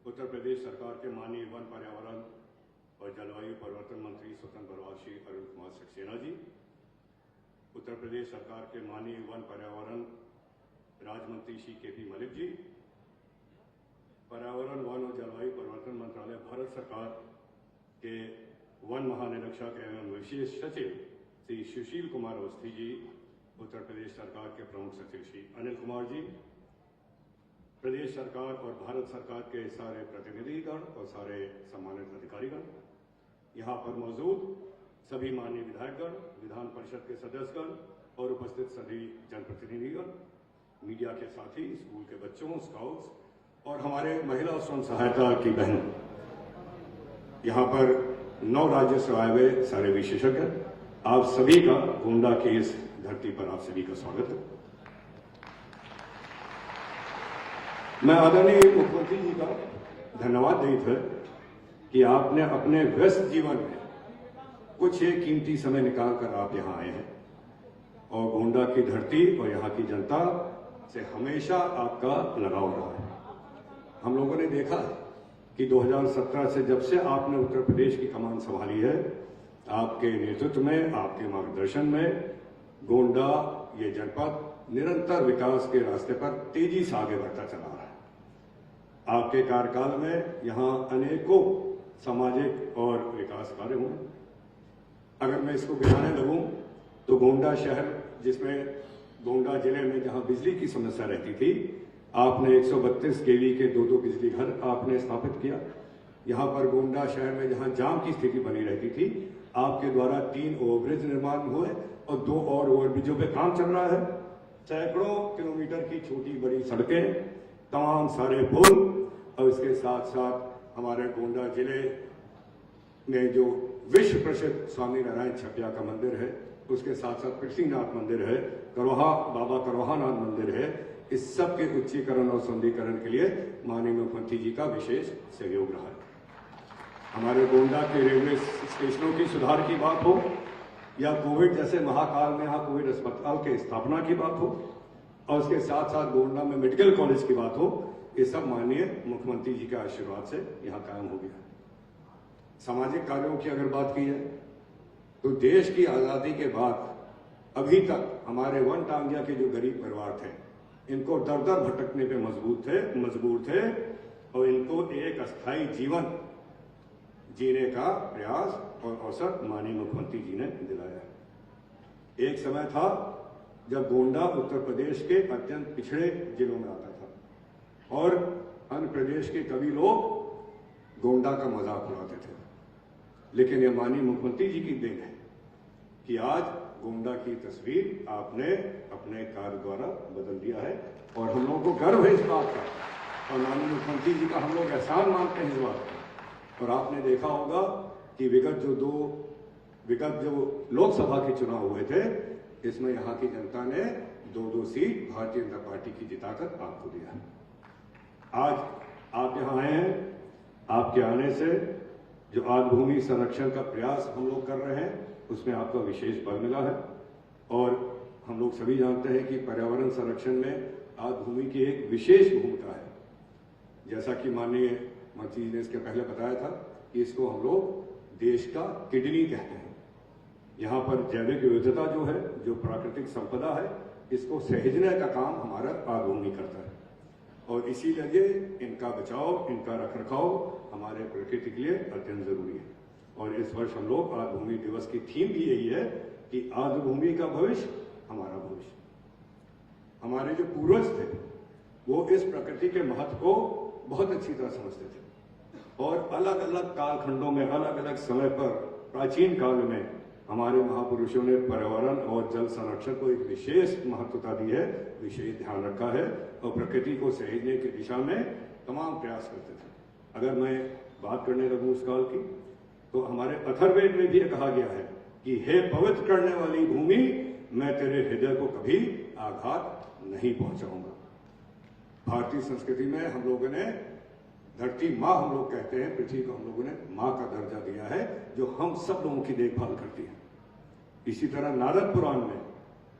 Speaker 9: उत्तर प्रदेश सरकार के माननीय वन, पर्यावरण और जलवायु परिवर्तन मंत्री स्वतंत्र प्रभार श्री अरुण कुमार सक्सेना जी, उत्तर प्रदेश सरकार के माननीय वन, पर्यावरण राज्य मंत्री श्री केपी मलिक जी, पर्यावरण, वन और जलवायु परिवर्तन मंत्रालय भारत सरकार के वन महानिरीक्षक एवं विशेष सचिव श्री सुशील कुमार अवस्थी जी, उत्तर प्रदेश सरकार के प्रमुख सचिव श्री अनिल कुमार जी, प्रदेश सरकार और भारत सरकार के सारे प्रतिनिधिगण और सारे सम्मानित अधिकारीगण, यहाँ पर मौजूद सभी माननीय विधायकगण, विधान परिषद के सदस्यगण और उपस्थित सभी जनप्रतिनिधिगण, मीडिया के साथी, स्कूल के बच्चों, स्काउट्स और हमारे महिला स्वयं सहायता की बहनों, यहाँ पर 9 राज्य से आए हुए सारे विशेषज्ञ, आप सभी का गोंडा की इस धरती पर आप सभी का स्वागत है। मैं आदरणीय मुख्यमंत्री जी का धन्यवाद देता है कि आपने अपने व्यस्त जीवन में कुछ एक कीमती समय निकाल कर आप यहाँ आए हैं और गोंडा की धरती और यहाँ की जनता से हमेशा आपका लगाव रहा है। हम लोगों ने देखा है कि 2017 से जब से आपने उत्तर प्रदेश की कमान संभाली है, आपके नेतृत्व में, आपके मार्गदर्शन में गोंडा ये जनपद निरंतर विकास के रास्ते पर तेजी से आगे बढ़ता चला रहा है। आपके कार्यकाल में यहाँ अनेकों सामाजिक और विकास कार्य हुए। अगर मैं इसको गिनाने लगूं तो गोंडा शहर, जिसमें गोंडा जिले में जहां बिजली की समस्या रहती थी, आपने 132 केवी के 2 बिजली घर आपने स्थापित किया। यहाँ पर गोंडा शहर में जहां जाम की स्थिति बनी रहती थी, आपके द्वारा 3 ओवरब्रिज निर्माण हुए और 2 और ओवरब्रिजों पे काम चल रहा है। सैकड़ों किलोमीटर की छोटी बड़ी सड़कें, तमाम सारे पुल और इसके साथ साथ हमारे गोंडा जिले में जो विश्व प्रसिद्ध स्वामी नारायण छपिया का मंदिर है, उसके साथ साथ पृथ्वीनाथ मंदिर है, बाबा करवाहानाथ मंदिर है, इस सब के उच्चीकरण और सौंदर्यीकरण के लिए माननीय मुख्यमंत्री जी का विशेष सहयोग रहा है। हमारे गोंडा के रेलवे स्टेशनों की सुधार की बात हो या कोविड जैसे महाकाल में यहाँ कोविड अस्पताल के स्थापना की बात हो और उसके साथ साथ गोंडा में मेडिकल कॉलेज की बात हो, ये सब माननीय मुख्यमंत्री जी के आशीर्वाद से यहाँ कायम हो गया। सामाजिक कार्यों की अगर बात की जाए तो देश की आजादी के बाद अभी तक हमारे वन टांगिया के जो गरीब परिवार थे, इनको दर दर भटकने पे मजबूर थे और इनको एक अस्थायी जीवन जीने का प्रयास और अवसर माननीय मुख्यमंत्री जी ने दिलाया। एक समय था जब गोंडा उत्तर प्रदेश के अत्यंत पिछड़े जिलों में आता था और अन्य प्रदेश के कभी लोग गोंडा का मजाक उड़ाते थे, लेकिन यह माननीय मुख्यमंत्री जी की देन है कि आज गोंडा की तस्वीर आपने अपने कार्य द्वारा बदल दिया है और हम लोगों को गर्व है इस बात का और माननीय मुख्यमंत्री जी का हम लोग एहसान मानते हैं इस बात का। और आपने देखा होगा कि विगत जो 2 विगत जो लोकसभा के चुनाव हुए थे, इसमें यहाँ की जनता ने 2-2 सीट भारतीय जनता पार्टी की जिताकर आपको दिया है। आज आप यहाँ आए हैं, आपके आने से जो आज भूमि संरक्षण का प्रयास हम लोग कर रहे हैं, उसमें आपका विशेष बल मिला है। और हम लोग सभी जानते हैं कि पर्यावरण संरक्षण में आज भूमि की एक विशेष भूमिका है। जैसा कि माननीय मंत्री जी ने इसके पहले बताया था कि इसको हम लोग देश का किडनी कहते हैं। यहाँ पर जैविक विविधता जो है, जो प्राकृतिक संपदा है, इसको सहेजने का काम हमारा आज भूमि करता है। और इसीलिए इनका बचाव, इनका रखरखाव हमारे प्रकृति के लिए अत्यंत जरूरी है। और इस वर्ष हम लोग आज भूमि दिवस की थीम भी यही है कि आज भूमि का भविष्य हमारा भविष्य। हमारे जो पूर्वज थे वो इस प्रकृति के महत्व को बहुत अच्छी तरह समझते थे और अलग अलग कालखंडों में, अलग अलग समय पर, प्राचीन काल में हमारे महापुरुषों ने पर्यावरण और जल संरक्षण को एक विशेष महत्वता दी है, विशेष ध्यान रखा है और प्रकृति को सहेजने की दिशा में तमाम प्रयास करते थे। अगर मैं बात करने लगूं उस काल की, तो हमारे अथर्ववेद में भी ये कहा गया है कि हे पवित्र करने वाली भूमि, मैं तेरे हृदय को कभी आघात नहीं पहुंचाऊंगा। भारतीय संस्कृति में हम लोगों ने धरती माँ, हम लोग कहते हैं, पृथ्वी को हम लोगों ने माँ का दर्जा दिया है, जो हम सब लोगों की देखभाल करती है। इसी तरह नारद पुराण में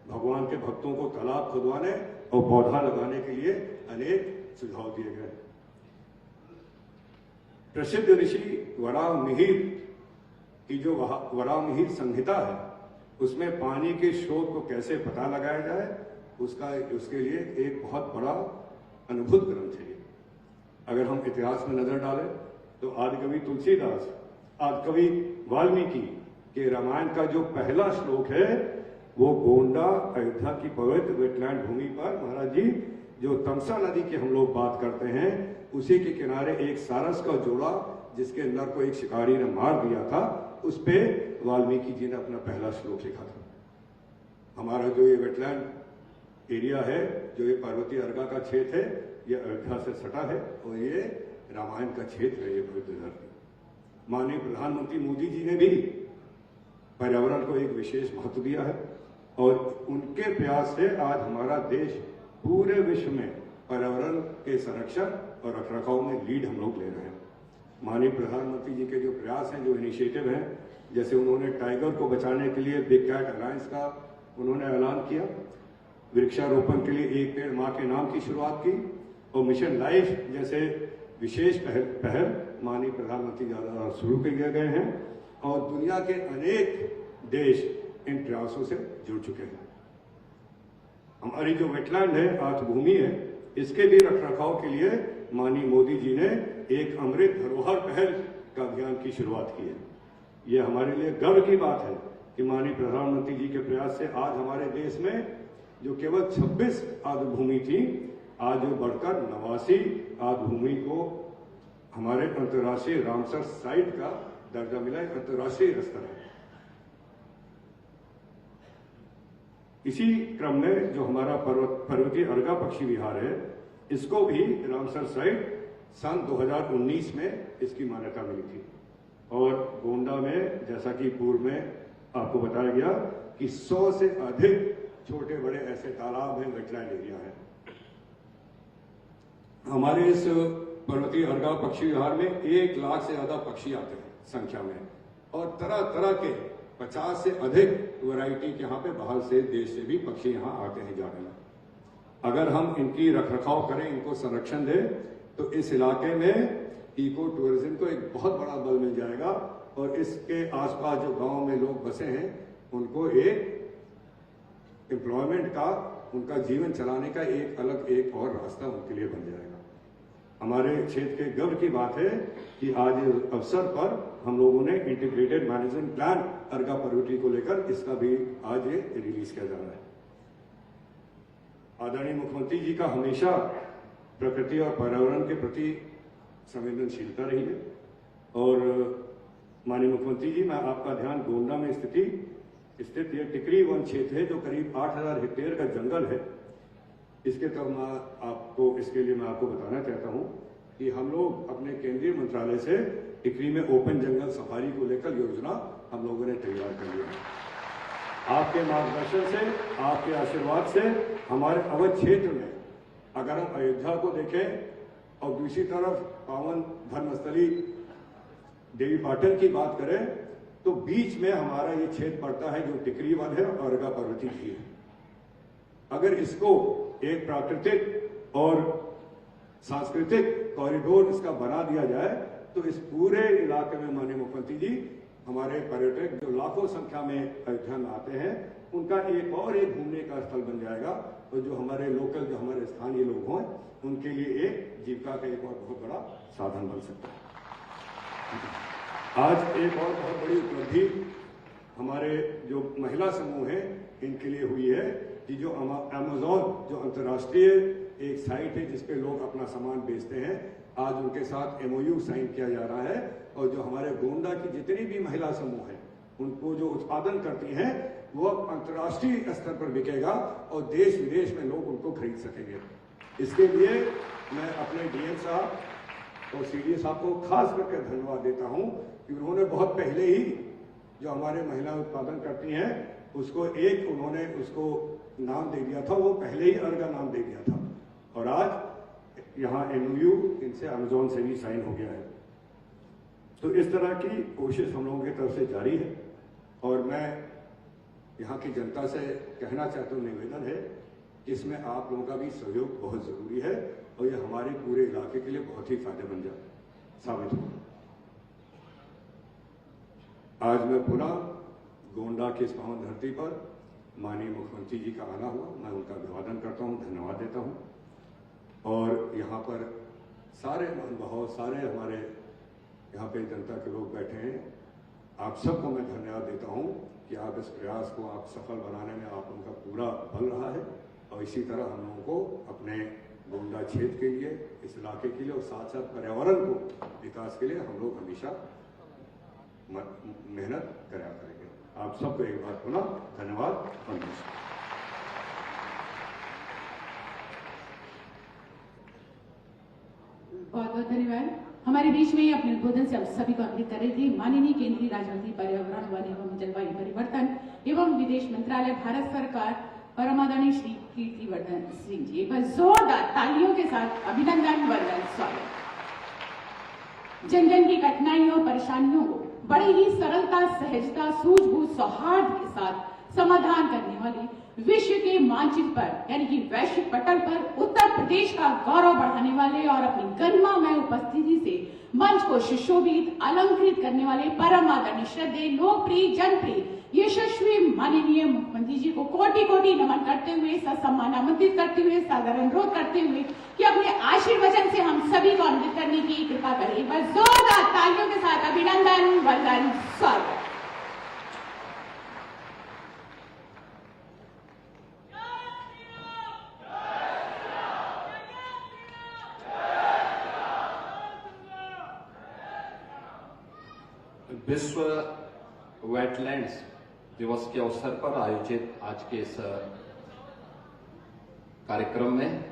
Speaker 9: भगवान के भक्तों को तालाब खुदवाने और पौधा लगाने के लिए अनेक सुझाव दिए गए। प्रसिद्ध ऋषि वराह मिहिर की जो वराह मिहिर संहिता है, उसमें पानी के स्रोत को कैसे पता लगाया जाए, उसके लिए एक बहुत बड़ा अनुभूत ग्रंथ है। अगर हम इतिहास में नजर डालें तो आदिकवि तुलसीदास, आदिकवि वाल्मीकि के रामायण का जो पहला श्लोक है वो गोंडा अयोध्या की पवित्र वेटलैंड भूमि पर, महाराज जी, जो तमसा नदी की हम लोग बात करते हैं, उसी के किनारे एक सारस का जोड़ा जिसके नर को एक शिकारी ने मार दिया था, उस पे वाल्मीकि जी ने अपना पहला श्लोक लिखा था। हमारा जो ये वेटलैंड एरिया है, जो ये पर्वतीय अर्गा का क्षेत्र है, ये अयोध्या से सटा है और ये रामायण का क्षेत्र है, ये पवित्र धरती। माननीय प्रधानमंत्री मोदी जी ने भी पर्यावरण को एक विशेष महत्व दिया है और उनके प्रयास से आज हमारा देश पूरे विश्व में पर्यावरण के संरक्षण और रखरखाव में लीड हम लोग ले रहे हैं। माननीय प्रधानमंत्री जी के जो प्रयास हैं, जो इनिशिएटिव हैं, जैसे उन्होंने टाइगर को बचाने के लिए बिग कैट अलायंस का उन्होंने ऐलान किया, वृक्षारोपण के लिए एक पेड़ माँ के नाम की शुरुआत की और मिशन लाइफ जैसे विशेष पहल माननीय प्रधानमंत्री द्वारा शुरू किए गए हैं और दुनिया के अनेक देश इन प्रयासों से जुड़ चुके हैं। हमारी जो वेटलैंड है, आज भूमि है, इसके भी रखरखाव के लिए माननीय मोदी जी ने एक अमृत धरोहर पहल का अभियान की शुरुआत की है। ये हमारे लिए गर्व की बात है कि माननीय प्रधानमंत्री जी के प्रयास से आज हमारे देश में जो केवल 26 आदि भूमि थी, आज जो बढ़कर 89 आदि भूमि को हमारे अंतर्राष्ट्रीय रामसर साइट का दर्जा मिला है, अंतर्राष्ट्रीय स्तर है। इसी क्रम में जो हमारा पर्वतीय अर्गा पक्षी विहार है, इसको भी रामसर साइट सन 2019 में इसकी मान्यता मिली थी और गोंडा में, जैसा कि पूर्व में आपको बताया गया कि 100 से अधिक छोटे बड़े ऐसे तालाब हैं, वेटलैंड एरिया है। हमारे इस पर्वतीय अर्गा पक्षी विहार में 1 लाख से ज्यादा पक्षी आते हैं संख्या में और तरह तरह के 50 से अधिक वैरायटी के यहाँ पे बाहर से, देश से भी पक्षी यहाँ आते हैं जाने में। अगर हम इनकी रखरखाव करें, इनको संरक्षण दें, तो इस इलाके में इको टूरिज्म को एक बहुत बड़ा बल मिल जाएगा और इसके आसपास जो गांव में लोग बसे हैं उनको एक एम्प्लॉयमेंट का, उनका जीवन चलाने का एक अलग एक और रास्ता उनके लिए बन जाएगा। हमारे क्षेत्र के गर्व की बात है कि आज इस अवसर पर हम लोगों ने इंटीग्रेटेड मैनेजमेंट प्लान अर्गा पर्वती को लेकर इसका भी आज ये रिलीज किया जा रहा है। आदरणीय मुख्यमंत्री जी का हमेशा प्रकृति और पर्यावरण के प्रति संवेदनशीलता रही है और माननीय मुख्यमंत्री जी, मैं आपका ध्यान गोंडा में स्थित ये टिकरी वन क्षेत्र है जो करीब 8000 हेक्टेयर का जंगल है, इसके तरफ इसके लिए मैं आपको बताना चाहता हूं कि हम लोग अपने केंद्रीय मंत्रालय से टिकरी में ओपन जंगल सफारी को लेकर योजना हम लोगों ने तैयार कर लिया। आपके मार्गदर्शन से, आपके आशीर्वाद से हमारे अवध क्षेत्र में अगर हम अयोध्या को देखें और दूसरी तरफ पावन धर्मस्थली देवी पाटन की बात करें तो बीच में हमारा ये क्षेत्र पड़ता है जो टिकरी वन है और अर्गा पर्वती भी है। अगर इसको एक प्राकृतिक और सांस्कृतिक कॉरिडोर इसका बना दिया जाए तो इस पूरे इलाके में माननीय मुख्यमंत्री जी हमारे पर्यटक जो लाखों संख्या में अयोध्या में आते हैं उनका एक और एक घूमने का स्थल बन जाएगा और जो हमारे लोकल जो हमारे स्थानीय लोग हों उनके लिए एक जीविका का एक और बहुत बड़ा साधन बन सकता है। आज एक और बहुत बड़ी उपलब्धि हमारे जो महिला समूह हैं इनके लिए हुई है कि जो अमेज़न जो अंतर्राष्ट्रीय एक साइट है जिसपे लोग अपना सामान बेचते हैं, आज उनके साथ MOU साइन किया जा रहा है और जो हमारे गोंडा की जितनी भी महिला समूह हैं उनको जो उत्पादन करती हैं वो अंतर्राष्ट्रीय स्तर पर बिकेगा और देश विदेश में लोग उनको खरीद सकेंगे। इसके लिए मैं अपने DM साहब और CD साहब को खास करके धन्यवाद देता हूं कि उन्होंने बहुत पहले ही जो हमारे महिला उत्पादन करती हैं उसको एक उन्होंने उसको नाम दे दिया था, वो पहले ही अर्गा नाम दे दिया था और आज यहाँ MOU इनसे अमेज़न से भी साइन हो गया है। तो इस तरह की कोशिश हम लोगों की तरफ से जारी है और मैं यहाँ की जनता से कहना चाहता हूँ, निवेदन है कि इसमें आप लोगों का भी सहयोग बहुत जरूरी है और ये हमारे पूरे इलाके के लिए बहुत ही फायदेमंद साबित होगा। आज मैं पुनः गोंडा की इस पावन धरती पर माननीय मुख्यमंत्री जी का आना हुआ, मैं उनका अभिवादन करता हूँ, धन्यवाद देता हूँ और यहाँ पर सारे महानुभाव, सारे हमारे यहाँ पे जनता के लोग बैठे हैं, आप सबको मैं धन्यवाद देता हूँ कि आप इस प्रयास को आप सफल बनाने में आप उनका पूरा बल रहा है और इसी तरह हम लोगों को अपने गोंडा क्षेत्र के लिए, इस इलाके के लिए और साथ साथ पर्यावरण को विकास के लिए हम लोग हमेशा मेहनत करा करेंगे। आप सबको एक बार पुनः धन्यवाद और नमस्कार।
Speaker 2: बहुत बहुत धन्यवाद। हमारे बीच में अपने उद्बोधन से हम सभी को अवगत कर रहे थे माननीय केंद्रीय राज्य मंत्री पर्यावरण वन एवं जलवायु परिवर्तन एवं विदेश मंत्रालय भारत सरकार परम आदरणीय श्री कीर्तिवर्धन सिंह जी। एक बार जोरदार तालियों के साथ अभिनंदन, वंदन, स्वागत। जन जन की कठिनाइयों और परेशानियों को बड़ी ही सरलता, सहजता, सूझबूझ, सौहार्द के साथ समाधान करने वाले विश्व के मानचित्र पर यानी कि वैश्विक पटल पर उत्तर प्रदेश का गौरव बढ़ाने वाले और अपनी गरिमामय उपस्थिति से मंच को सुशोभित अलंकृत करने वाले परम आदरणीय श्रद्धेय लोकप्रिय जनप्रिय यशस्वी माननीय मुख्यमंत्री जी को कोटि कोटि नमन करते हुए, ससम्मान आमंत्रित करते हुए, सादर अनुरोध करते हुए कि अपने आशीर्वचन से हम सभी को अनुमोदित करने की कृपा करें। एक बार जोरदार तालियों के साथ अभिनंदन, वंदन, स्वागत।
Speaker 4: विश्व वेटलैंड्स दिवस के अवसर पर आयोजित आज के इस कार्यक्रम में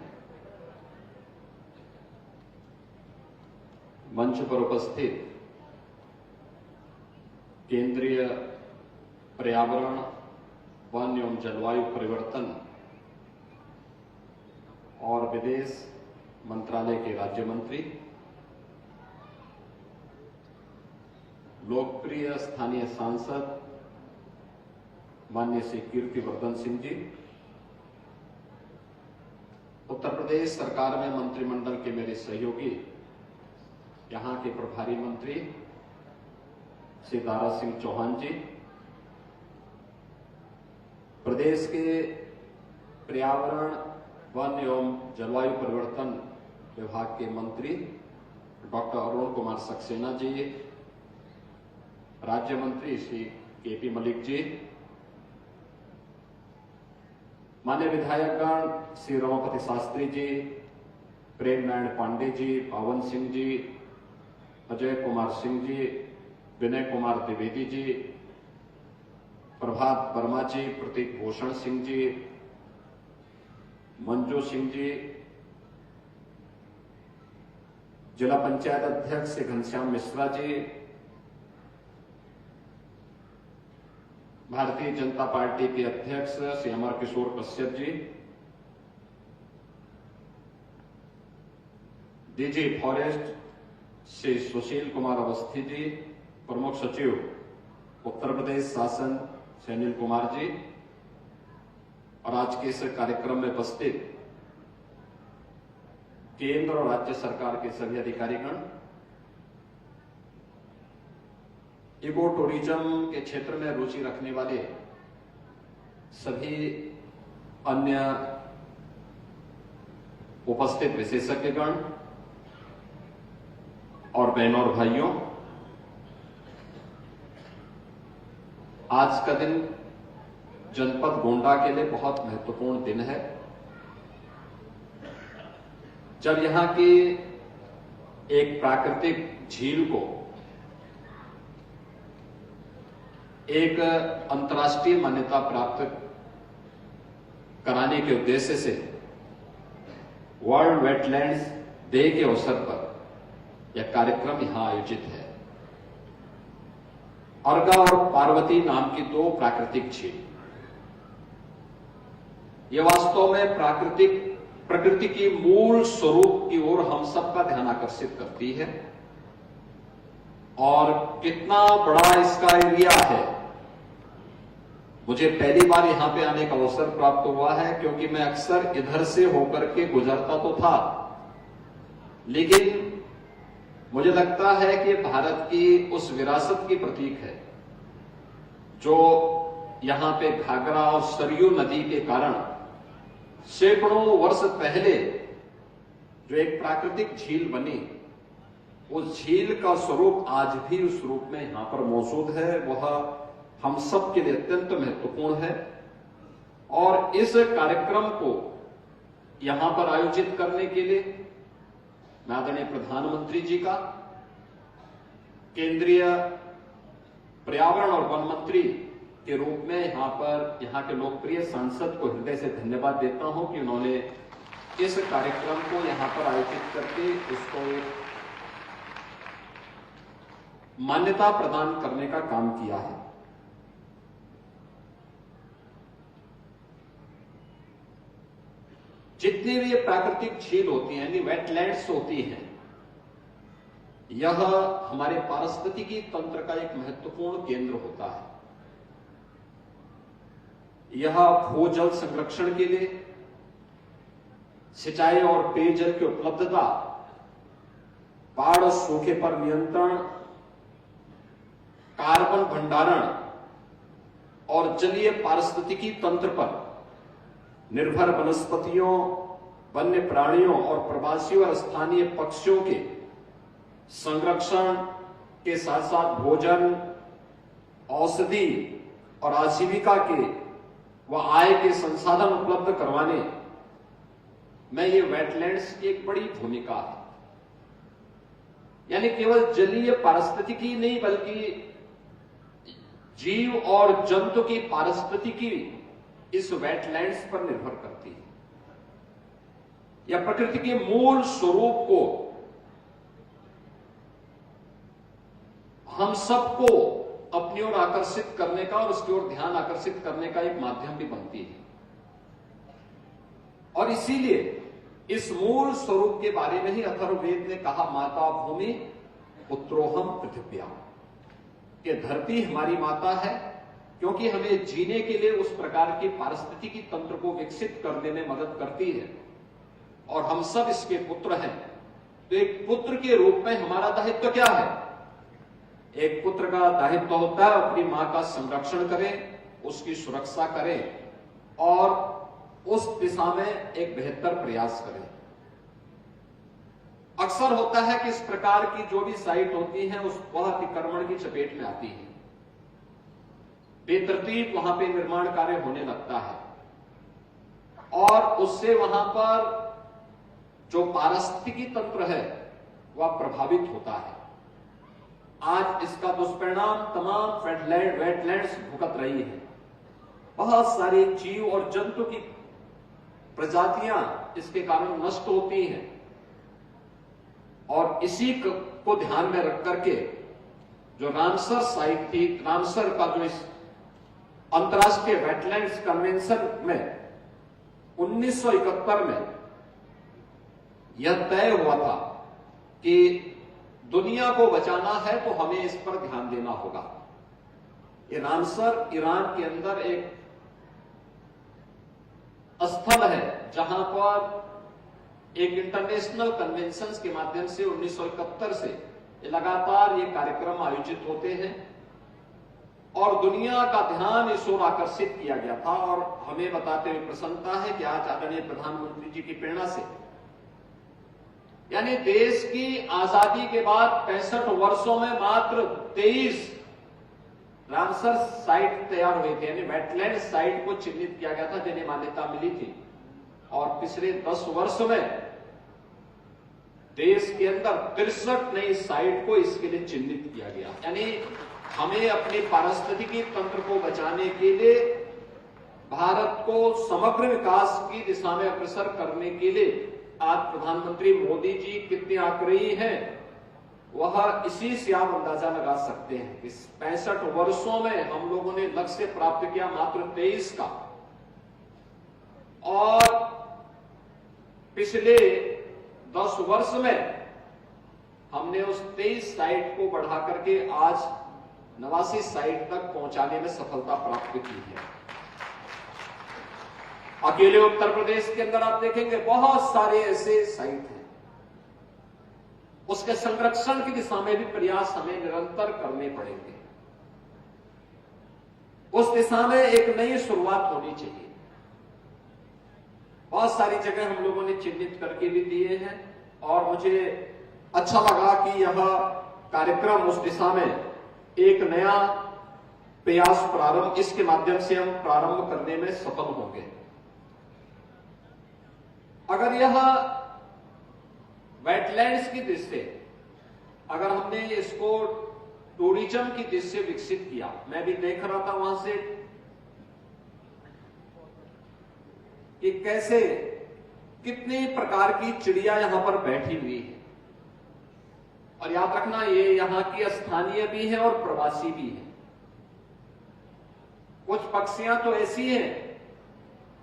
Speaker 4: मंच पर उपस्थित केंद्रीय पर्यावरण, वन एवं जलवायु परिवर्तन और विदेश मंत्रालय के राज्य मंत्री, लोकप्रिय स्थानीय सांसद माननीय श्री कीर्तिवर्धन सिंह जी, उत्तर प्रदेश सरकार में मंत्रिमंडल के मेरे सहयोगी, यहां के प्रभारी मंत्री श्री दारा सिंह चौहान जी, प्रदेश के पर्यावरण, वन एवं जलवायु परिवर्तन विभाग के मंत्री डॉक्टर अरुण कुमार सक्सेना जी, राज्य मंत्री श्री KP मलिक जी, मान्य विधायकगण श्री रमापति शास्त्री जी, प्रेम नारायण पांडे जी, पावन सिंह जी, अजय कुमार सिंह जी, विनय कुमार द्विवेदी जी, प्रभात वर्मा जी, प्रतीक भूषण सिंह जी, मंजू सिंह जी, जिला पंचायत अध्यक्ष श्री घनश्याम मिश्रा जी, भारतीय जनता पार्टी के अध्यक्ष श्री अमर किशोर कश्यप जी, डीजी फॉरेस्ट श्री सुशील कुमार अवस्थी जी, प्रमुख सचिव उत्तर प्रदेश शासन श्री अनिल कुमार जी, और आज के इस कार्यक्रम में उपस्थित केंद्र और राज्य सरकार के सभी अधिकारीगण, इको टूरिज्म के क्षेत्र में रुचि रखने वाले सभी अन्य उपस्थित विशेषज्ञगण और बहनों और भाइयों, आज का दिन जनपद गोंडा के लिए बहुत महत्वपूर्ण दिन है, जब यहां की एक प्राकृतिक झील को एक अंतर्राष्ट्रीय मान्यता प्राप्त कराने के उद्देश्य से वर्ल्ड वेटलैंड्स डे के अवसर पर यह कार्यक्रम यहां आयोजित है। अर्गा और पार्वती नाम की दो प्राकृतिक झील, ये वास्तव में प्रकृति की मूल स्वरूप की ओर हम सबका ध्यान आकर्षित करती है। और कितना बड़ा इसका एरिया है, मुझे पहली बार यहां पे आने का अवसर प्राप्त हुआ है, क्योंकि मैं अक्सर इधर से होकर के गुजरता तो था, लेकिन मुझे लगता है कि भारत की उस विरासत की प्रतीक है जो यहां पे घाघरा और सरयू नदी के कारण सैकड़ों वर्ष पहले जो एक प्राकृतिक झील बनी, उस झील का स्वरूप आज भी उस रूप में यहां पर मौजूद है। वह हम सब के लिए अत्यंत महत्वपूर्ण है। और इस कार्यक्रम को यहां पर आयोजित करने के लिए मैं आदरणीय प्रधानमंत्री जी का, केंद्रीय पर्यावरण और वन मंत्री के रूप में यहां के लोकप्रिय सांसद को हृदय से धन्यवाद देता हूं कि उन्होंने इस कार्यक्रम को यहां पर आयोजित करके इसको मान्यता प्रदान करने का काम किया है। जितनी भी ये प्राकृतिक झील होती हैं, यानी वेटलैंड्स होती हैं, यह हमारे पारिस्थितिकी तंत्र का एक महत्वपूर्ण केंद्र होता है। यह भूजल संरक्षण के लिए, सिंचाई और पेयजल की उपलब्धता, बाढ़ और सूखे पर नियंत्रण, कार्बन भंडारण और जलीय पारिस्थितिकी तंत्र पर निर्भर वनस्पतियों, वन्य प्राणियों और प्रवासी और स्थानीय पक्षियों के संरक्षण के साथ साथ भोजन, औषधि और आजीविका के व आय के संसाधन उपलब्ध करवाने में ये वेटलैंड्स की एक बड़ी भूमिका है। यानी केवल जलीय पारिस्थितिकी नहीं, बल्कि जीव और जंतु की पारिस्थितिकी इस वेटलैंड्स पर निर्भर करती है। यह प्रकृति के मूल स्वरूप को हम सबको अपनी ओर आकर्षित करने का और उसकी ओर ध्यान आकर्षित करने का एक माध्यम भी बनती है। और इसीलिए इस मूल स्वरूप के बारे में ही अथर्ववेद ने कहा, माता भूमि पुत्रोहम पृथिव्या, कि धरती हमारी माता है, क्योंकि हमें जीने के लिए उस प्रकार की पारिस्थितिकी तंत्र को विकसित करने में मदद करती है, और हम सब इसके पुत्र हैं। तो एक पुत्र के रूप में हमारा दायित्व क्या है? एक पुत्र का दायित्व होता है अपनी मां का संरक्षण करें, उसकी सुरक्षा करें और उस दिशा में एक बेहतर प्रयास करें। अक्सर होता है कि इस प्रकार की जो भी साइट होती है वह अतिक्रमण की चपेट में आती है, बेतरतीब वहां पे निर्माण कार्य होने लगता है और उससे वहां पर जो पारिस्थितिकी तंत्र है वह प्रभावित होता है। आज इसका दुष्परिणाम तमाम वेटलैंड्स भुगत रही है। बहुत सारे जीव और जंतु की प्रजातियां इसके कारण नष्ट होती हैं। और इसी को ध्यान में रख करके जो रामसर साइट थी, रामसर का जो इस अंतर्राष्ट्रीय वेटलैंड्स कन्वेंशन में 1971 में यह तय हुआ था कि दुनिया को बचाना है तो हमें इस पर ध्यान देना होगा। ये रामसर ईरान के अंदर एक स्थल है जहां पर एक इंटरनेशनल कन्वेंशन के माध्यम से 1971 से लगातार ये कार्यक्रम आयोजित होते हैं और दुनिया का ध्यान इस ओर आकर्षित किया गया था। और हमें बताते हुए प्रसन्नता है कि आज आदरणीय प्रधानमंत्री जी की प्रेरणा से, यानी देश की आजादी के बाद 65 वर्षों में मात्र 23 रामसर साइट तैयार हुए थे, यानी वेटलैंड साइट को चिन्हित किया गया था जिन्हें मान्यता मिली थी। और पिछले 10 वर्ष में देश के अंदर 63 नई साइट को इसके लिए चिन्हित किया गया। यानी हमें अपने पारिस्थितिकी तंत्र को बचाने के लिए, भारत को समग्र विकास की दिशा में अग्रसर करने के लिए आज प्रधानमंत्री मोदी जी कितने आग्रही हैं, वह इसी से आप अंदाजा लगा सकते हैं। इस 65 वर्षों में हम लोगों ने लक्ष्य प्राप्त किया मात्र 23 का, और पिछले 10 वर्ष में हमने उस 23 साइट को बढ़ा करके आज 89 साइट तक पहुंचाने में सफलता प्राप्त की है। अकेले उत्तर प्रदेश के अंदर आप देखेंगे बहुत सारे ऐसे साइट हैं। उसके संरक्षण की दिशा में भी प्रयास हमें निरंतर करने पड़ेंगे। उस दिशा में एक नई शुरुआत होनी चाहिए। बहुत सारी जगह हम लोगों ने चिन्हित करके भी दिए हैं और मुझे अच्छा लगा कि यह कार्यक्रम उस दिशा में एक नया प्रयास प्रारंभ, इसके माध्यम से हम प्रारंभ करने में सफल होंगे। अगर यह वेटलैंड्स की दृष्टि से, अगर हमने इसको टूरिज्म की दृष्टि से विकसित किया, मैं भी देख रहा था वहां से कि कैसे कितने प्रकार की चिड़िया यहां पर बैठी हुई है। और याद रखना, ये यहां की स्थानीय भी है और प्रवासी भी है। कुछ पक्षियां तो ऐसी हैं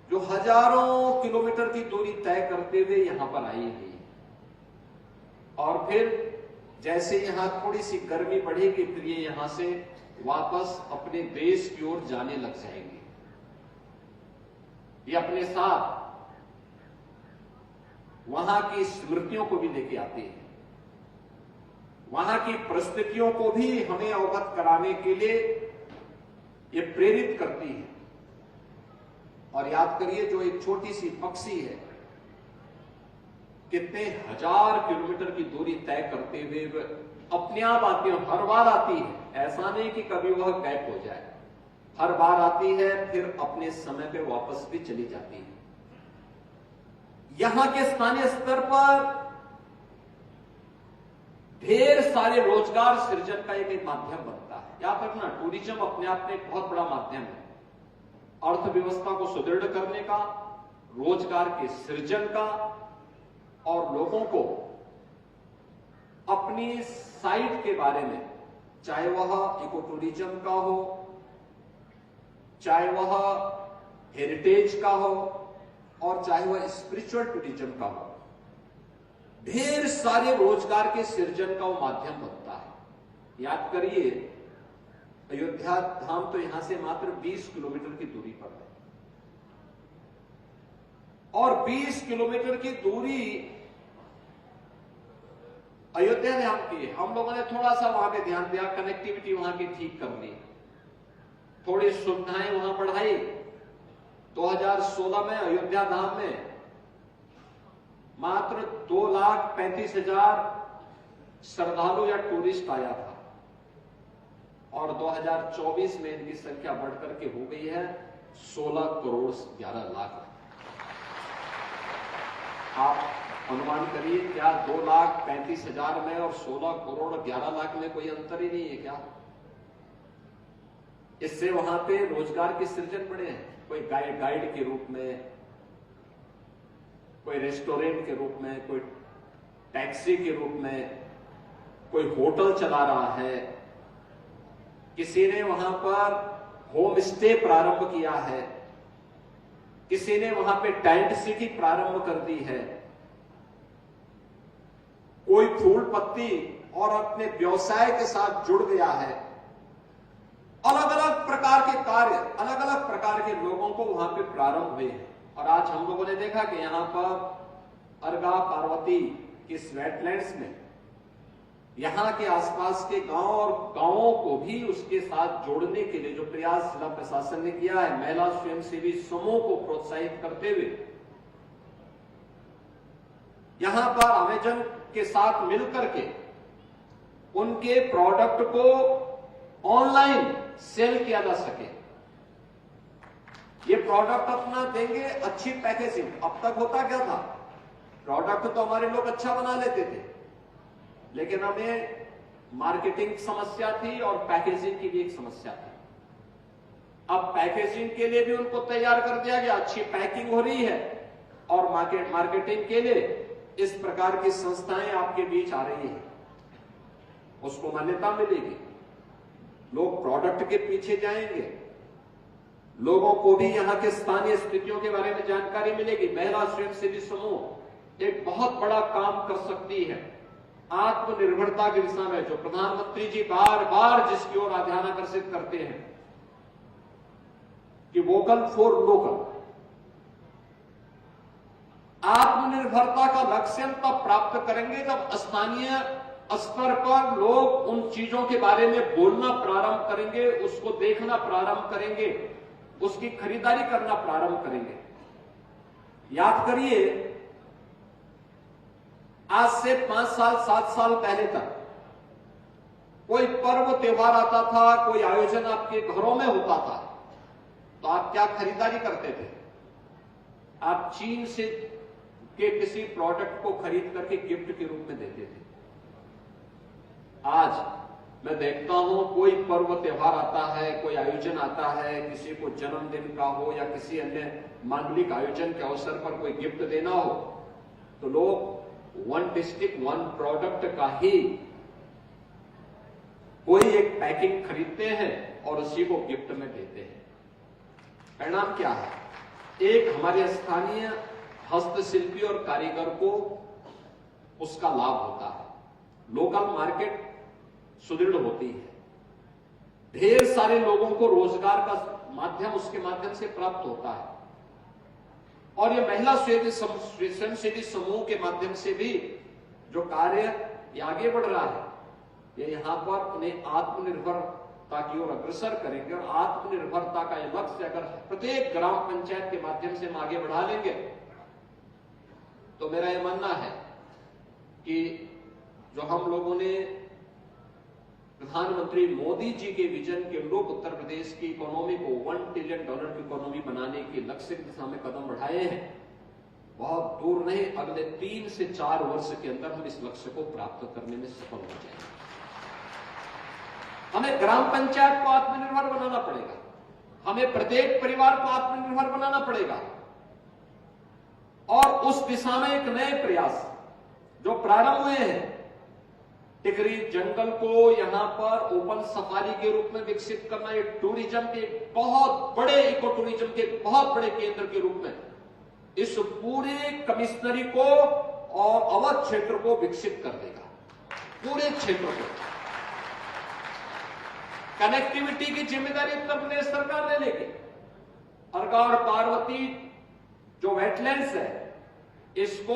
Speaker 4: जो हजारों किलोमीटर की दूरी तय करते हुए यहां पर आई हुई है, और फिर जैसे यहां थोड़ी सी गर्मी बढ़ेगी फिर ये यहां से वापस अपने देश की ओर जाने लग जाएंगे। ये अपने साथ वहां की स्मृतियों को भी लेके आती है, वहां की परिस्थितियों को भी हमें अवगत कराने के लिए ये प्रेरित करती है। और याद करिए, जो एक छोटी सी पक्षी है कितने हजार किलोमीटर की दूरी तय करते हुए अपने आप आती है, हर बार आती है। ऐसा नहीं कि कभी वह गायब हो जाए, हर बार आती है फिर अपने समय पे वापस भी चली जाती है। यहां के स्थानीय स्तर पर ढेर सारे रोजगार सृजन का एक माध्यम बनता है। याद रखना, टूरिज्म अपने आप में एक बहुत बड़ा माध्यम है अर्थव्यवस्था को सुदृढ़ करने का, रोजगार के सृजन का, और लोगों को अपनी साइट के बारे में, चाहे वह इको टूरिज्म का हो, चाहे वह हेरिटेज का हो, और चाहे वह स्पिरिचुअल टूरिज्म का हो, ढेर सारे रोजगार के सृजन का वो माध्यम बनता है। याद करिए, अयोध्या धाम तो यहां से मात्र 20 किलोमीटर की दूरी पर है, और 20 किलोमीटर की दूरी अयोध्या धाम की है। हम लोगों ने थोड़ा सा वहां पे ध्यान दिया, कनेक्टिविटी वहां की ठीक कर ली, थोड़ी सुविधाएं वहां बढ़ाई। 2016 में अयोध्या धाम में मात्र 2,35,000 श्रद्धालु या टूरिस्ट आया था, और 2024 में इनकी संख्या बढ़कर के हो गई है 16 करोड़ 11 लाख। आप अनुमान करिए, क्या 2,35,000 में और 16 करोड़ 11 लाख में कोई अंतर ही नहीं है क्या? इससे वहां पे रोजगार के सृजन बढ़े हैं। कोई गाइड के रूप में, कोई रेस्टोरेंट के रूप में, कोई टैक्सी के रूप में, कोई होटल चला रहा है, किसी ने वहां पर होम स्टे प्रारंभ किया है, किसी ने वहां पे टेंट सिटी प्रारंभ कर दी है, कोई फूल पत्ती और अपने व्यवसाय के साथ जुड़ गया है। अलग अलग प्रकार के कार्य, अलग अलग प्रकार के लोगों को वहां पे प्रारंभ हुए हैं। और आज हम लोगों ने देखा कि यहां पर अर्गा पार्वती की वेटलैंड्स में यहां के आसपास के गांव और गांवों को भी उसके साथ जोड़ने के लिए जो प्रयास जिला प्रशासन ने किया है, महिला स्वयंसेवी समूह को प्रोत्साहित करते हुए यहां पर अमेजन के साथ मिलकर के उनके प्रोडक्ट को ऑनलाइन सेल किया जा सके। ये प्रोडक्ट अपना देंगे, अच्छी पैकेजिंग। अब तक होता क्या था, प्रोडक्ट तो हमारे लोग अच्छा बना लेते थे, लेकिन हमें मार्केटिंग समस्या थी और पैकेजिंग की भी एक समस्या थी। अब पैकेजिंग के लिए भी उनको तैयार कर दिया गया, अच्छी पैकिंग हो रही है, और मार्केटिंग के लिए इस प्रकार की संस्थाएं आपके बीच आ रही हैं, उसको मान्यता मिलेगी, लोग प्रोडक्ट के पीछे जाएंगे, लोगों को भी यहां के स्थानीय स्थितियों के बारे में जानकारी मिलेगी। महिला स्वयंसेवी समूह एक बहुत बड़ा काम कर सकती है आत्मनिर्भरता की दिशा में, जो प्रधानमंत्री जी बार बार जिसकी ओर ध्यान आकर्षित करते हैं कि वोकल फॉर लोकल। आत्मनिर्भरता का लक्ष्य तब प्राप्त करेंगे जब स्थानीय स्तर पर लोग उन चीजों के बारे में बोलना प्रारंभ करेंगे, उसको देखना प्रारंभ करेंगे, उसकी खरीदारी करना प्रारंभ करेंगे। याद करिए, आज से 5 साल 7 साल पहले तक कोई पर्व त्योहार आता था, कोई आयोजन आपके घरों में होता था, तो आप क्या खरीदारी करते थे? आप चीन से के किसी प्रोडक्ट को खरीद करके गिफ्ट के रूप में देते थे। आज मैं देखता हूं कोई पर्व त्योहार आता है, कोई आयोजन आता है, किसी को जन्मदिन का हो या किसी अन्य मांगलिक आयोजन के अवसर पर कोई गिफ्ट देना हो, तो लोग वन डिस्ट्रिक्ट वन प्रोडक्ट का ही कोई एक पैकिंग खरीदते हैं और उसी को गिफ्ट में देते हैं। परिणाम क्या है? एक हमारे स्थानीय हस्तशिल्पी और कारीगर को उसका लाभ होता है, लोकल मार्केट सुदृढ़ होती है, ढेर सारे लोगों को रोजगार का माध्यम उसके माध्यम से प्राप्त होता है, और ये महिला स्वयंसेवी समूह के माध्यम से भी जो कार्य ये आगे बढ़ रहा है, ये यहां पर उन्हें आत्मनिर्भरता की ओर अग्रसर करेंगे। और आत्मनिर्भरता का ये लक्ष्य अगर प्रत्येक ग्राम पंचायत के माध्यम से हम आगे बढ़ा लेंगे, तो मेरा यह मानना है कि जो हम लोगों ने प्रधानमंत्री मोदी जी के विजन के अनुरूप उत्तर प्रदेश की इकोनॉमी को $1 ट्रिलियन की इकोनॉमी बनाने के लक्ष्य की दिशा में कदम बढ़ाए हैं, बहुत दूर नहीं, अगले 3 से 4 वर्ष के अंदर हम इस लक्ष्य को प्राप्त करने में सफल हो जाएंगे। हमें ग्राम पंचायत को आत्मनिर्भर बनाना पड़ेगा, हमें प्रत्येक परिवार को आत्मनिर्भर बनाना पड़ेगा, और उस दिशा में एक नए प्रयास जो प्रारंभ हुए हैं, टिकरी जंगल को यहां पर ओपन सफारी के रूप में विकसित करना, ये टूरिज्म के बहुत बड़े, इको टूरिज्म के बहुत बड़े केंद्र के रूप में इस पूरे कमिश्नरी को और अवध क्षेत्र को विकसित कर देगा। पूरे क्षेत्र को कनेक्टिविटी की जिम्मेदारी उत्तर प्रदेश सरकार ले लेगी। अर्गा और पार्वती जो वेटलैंड्स है, इसको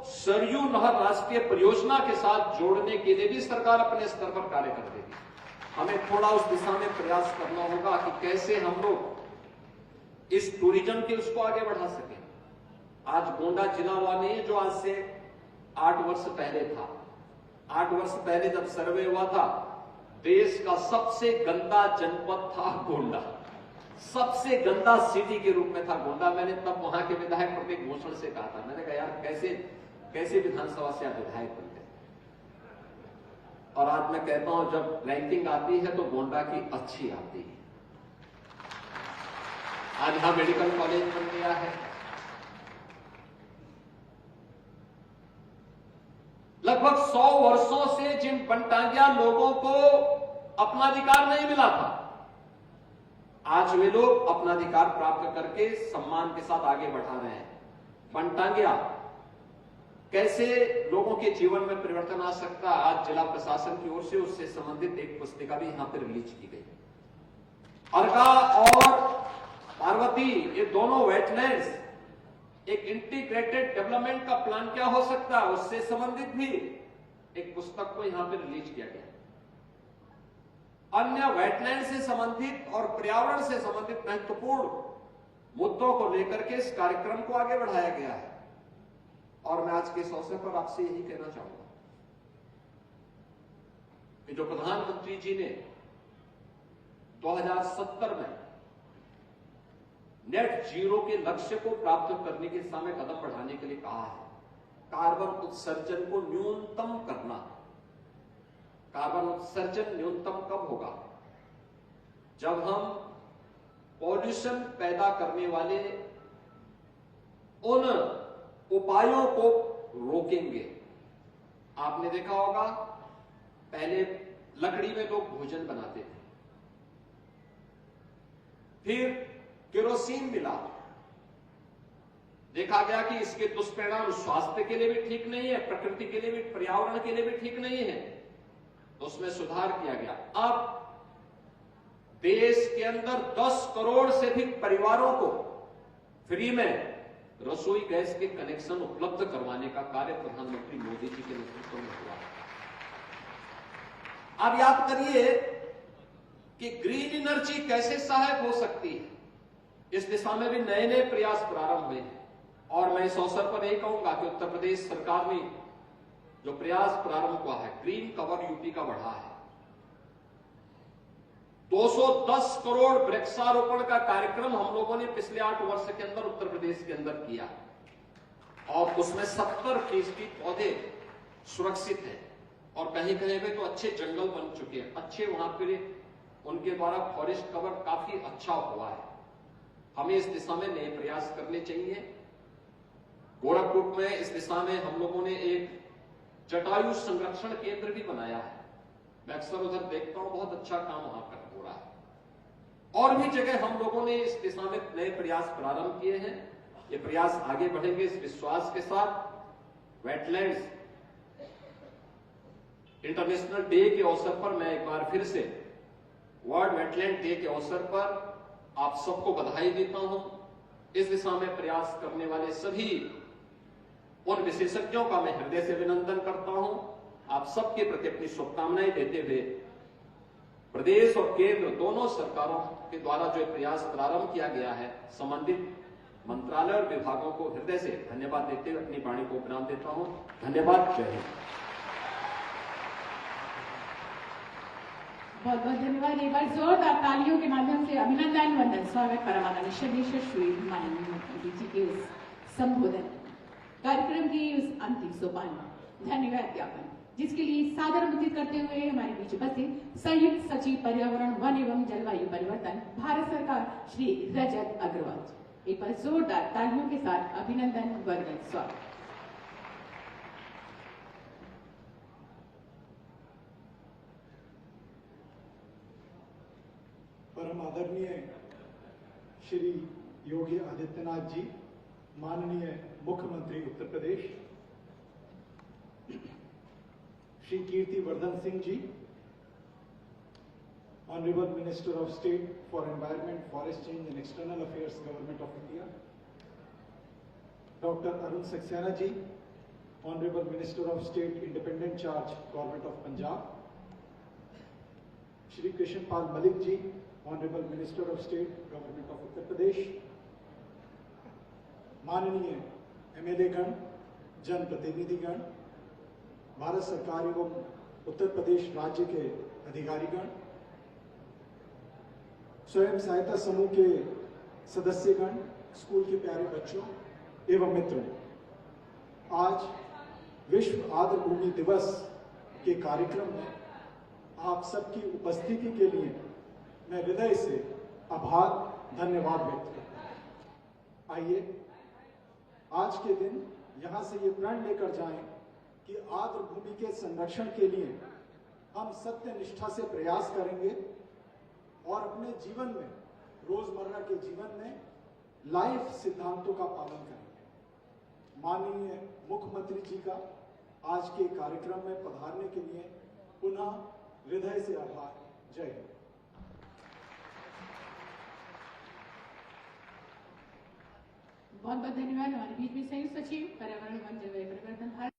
Speaker 4: सरयू नहर राष्ट्रीय परियोजना के साथ जोड़ने के लिए भी सरकार अपने स्तर पर कार्य कर देगी। हमें थोड़ा उस दिशा में प्रयास करना होगा कि कैसे हम लोग इस टूरिज्म के उसको आगे बढ़ा सकें। आज गोंडा जिला हुआ नहीं है जो आज से 8 वर्ष पहले था। 8 वर्ष पहले जब सर्वे हुआ था, देश का सबसे गंदा जनपद था गोंडा, सबसे गंदा सिटी के रूप में था गोंडा। मैंने तब वहां के विधायक प्रतीक भूषण से कहा था, मैंने कहा यार कैसे विधानसभा से आप विधायक बनते। और आज मैं कहता हूं जब रैंकिंग आती है तो गोंडा की अच्छी आती है। आज यहां मेडिकल कॉलेज बन गया है, लगभग 100 वर्षों से जिन बनटांगिया लोगों को अपना अधिकार नहीं मिला था, आज वे लोग अपना अधिकार प्राप्त करके सम्मान के साथ आगे बढ़ा रहे हैं। बनटांगिया, कैसे लोगों के जीवन में परिवर्तन आ सकता है, आज जिला प्रशासन की ओर से उससे संबंधित एक पुस्तिका भी यहां पर रिलीज की गई। अर्का और पार्वती, ये दोनों वेटलैंड्स, एक इंटीग्रेटेड डेवलपमेंट का प्लान क्या हो सकता है, उससे संबंधित भी एक पुस्तक को यहां पर रिलीज किया गया। अन्य वेटलैंड से संबंधित और पर्यावरण से संबंधित महत्वपूर्ण मुद्दों को लेकर के इस कार्यक्रम को आगे बढ़ाया गया है। और मैं आज के इस अवसर पर आपसे यही कहना चाहूंगा कि जो प्रधानमंत्री जी ने 2070 में नेट जीरो के लक्ष्य को प्राप्त करने की दिशा में कदम बढ़ाने के लिए कहा है, कार्बन उत्सर्जन को न्यूनतम करना। कार्बन उत्सर्जन न्यूनतम कब होगा? जब हम पॉल्यूशन पैदा करने वाले उन उपायों को रोकेंगे। आपने देखा होगा, पहले लकड़ी में लोग भोजन बनाते थे, फिर केरोसिन मिला, देखा गया कि इसके दुष्परिणाम स्वास्थ्य के लिए भी ठीक नहीं है, प्रकृति के लिए भी, पर्यावरण के लिए भी ठीक नहीं है, तो उसमें सुधार किया गया। अब देश के अंदर 10 करोड़ से अधिक परिवारों को फ्री में रसोई गैस के कनेक्शन उपलब्ध करवाने का कार्य प्रधानमंत्री मोदी जी के नेतृत्व में हुआ। अब याद करिए कि ग्रीन एनर्जी कैसे सहायक हो सकती है। इस दिशा में भी नए नए प्रयास प्रारंभ हुए हैं और मैं इस अवसर पर यही कहूंगा कि उत्तर प्रदेश सरकार ने जो प्रयास प्रारंभ हुआ है, ग्रीन कवर यूपी का बढ़ा है। 210 करोड़ वृक्षारोपण का कार्यक्रम हम लोगों ने पिछले 8 वर्ष के अंदर उत्तर प्रदेश के अंदर किया और उसमें 70% पौधे सुरक्षित हैं और कहीं कहीं पे तो अच्छे जंगल बन चुके हैं, अच्छे वहां पे उनके द्वारा फॉरेस्ट कवर काफी अच्छा हुआ है। हमें इस दिशा में नए प्रयास करने चाहिए। गोरखपुर में इस दिशा में हम लोगों ने एक जटायु संरक्षण केंद्र भी बनाया है। मैं अक्सर उधर देखता हूं, बहुत अच्छा काम वहां पर हो रहा है। और भी जगह हम लोगों ने इस दिशा में नए प्रयास प्रारंभ किए हैं। ये प्रयास आगे बढ़ेंगे इस विश्वास के साथ। वेटलैंड्स इंटरनेशनल डे के अवसर पर मैं एक बार फिर से वर्ल्ड वेटलैंड डे के अवसर पर आप सबको बधाई देता हूं। इस दिशा में प्रयास करने वाले सभी उन विशेषज्ञों का मैं हृदय से अभिनंदन करता हूं। आप सबके प्रति अपनी शुभकामनाएं देते हुए प्रदेश और केंद्र दोनों सरकारों के द्वारा जो प्रयास प्रारंभ किया गया है, संबंधित मंत्रालय और विभागों को हृदय से धन्यवाद देते हुए अपनी वाणी को उपराम देता हूं। धन्यवाद। जय हिंद।
Speaker 2: बहुत बहुत धन्यवाद। एक बार जोरदार तालियों के माध्यम से अभिनंदन वंदन स्वागत परमानंद श्री माननीय मुख्यमंत्री जी के उस संबोधन कार्यक्रम की उस अंतिम सोपान धन्यवाद ज्ञापन, जिसके लिए सादर आमंत्रित करते हुए हमारे बीच उपस्थित संयुक्त सचिव पर्यावरण वन एवं जलवायु परिवर्तन भारत सरकार श्री रजत अग्रवाल। एक बार जोरदार तालियों के साथ अभिनंदन वंदन स्वागत।
Speaker 10: परम आदरणीय श्री योगी आदित्यनाथ जी, माननीय मुख्यमंत्री Uttar Pradesh Shri Kirti Vardhan Singh ji, honourable minister of state for environment, forest change and external affairs, government of India, doctor Arun Saxena ji, honourable minister of state independent charge, government of Punjab, Shri Krishna Pal Malik ji, honourable minister of state, government of Uttar Pradesh, माननीय एमएलए गण, जनप्रतिनिधिगण, भारत सरकार एवं उत्तर प्रदेश राज्य के अधिकारीगण, स्वयं सहायता समूह के सदस्यगण, स्कूल के प्यारे बच्चों एवं मित्रों, आज विश्व आर्द्रभूमि दिवस के कार्यक्रम में आप सबकी उपस्थिति के लिए मैं हृदय से आभार, धन्यवाद व्यक्त करता हूं। आइए आज के दिन यहां से ये प्रण लेकर जाएं कि आर्द्र भूमि के संरक्षण के लिए हम सत्य निष्ठा से प्रयास करेंगे और अपने जीवन में रोजमर्रा के जीवन में लाइफ सिद्धांतों का पालन करेंगे। माननीय मुख्यमंत्री जी का आज के कार्यक्रम में पधारने के लिए पुनः हृदय से आभार। जय हिंद।
Speaker 2: बहुत बहुत धन्यवाद। हमारे बीच में संयुक्त सचिव पर्यावरण वन जलवायु परिवर्तन भारत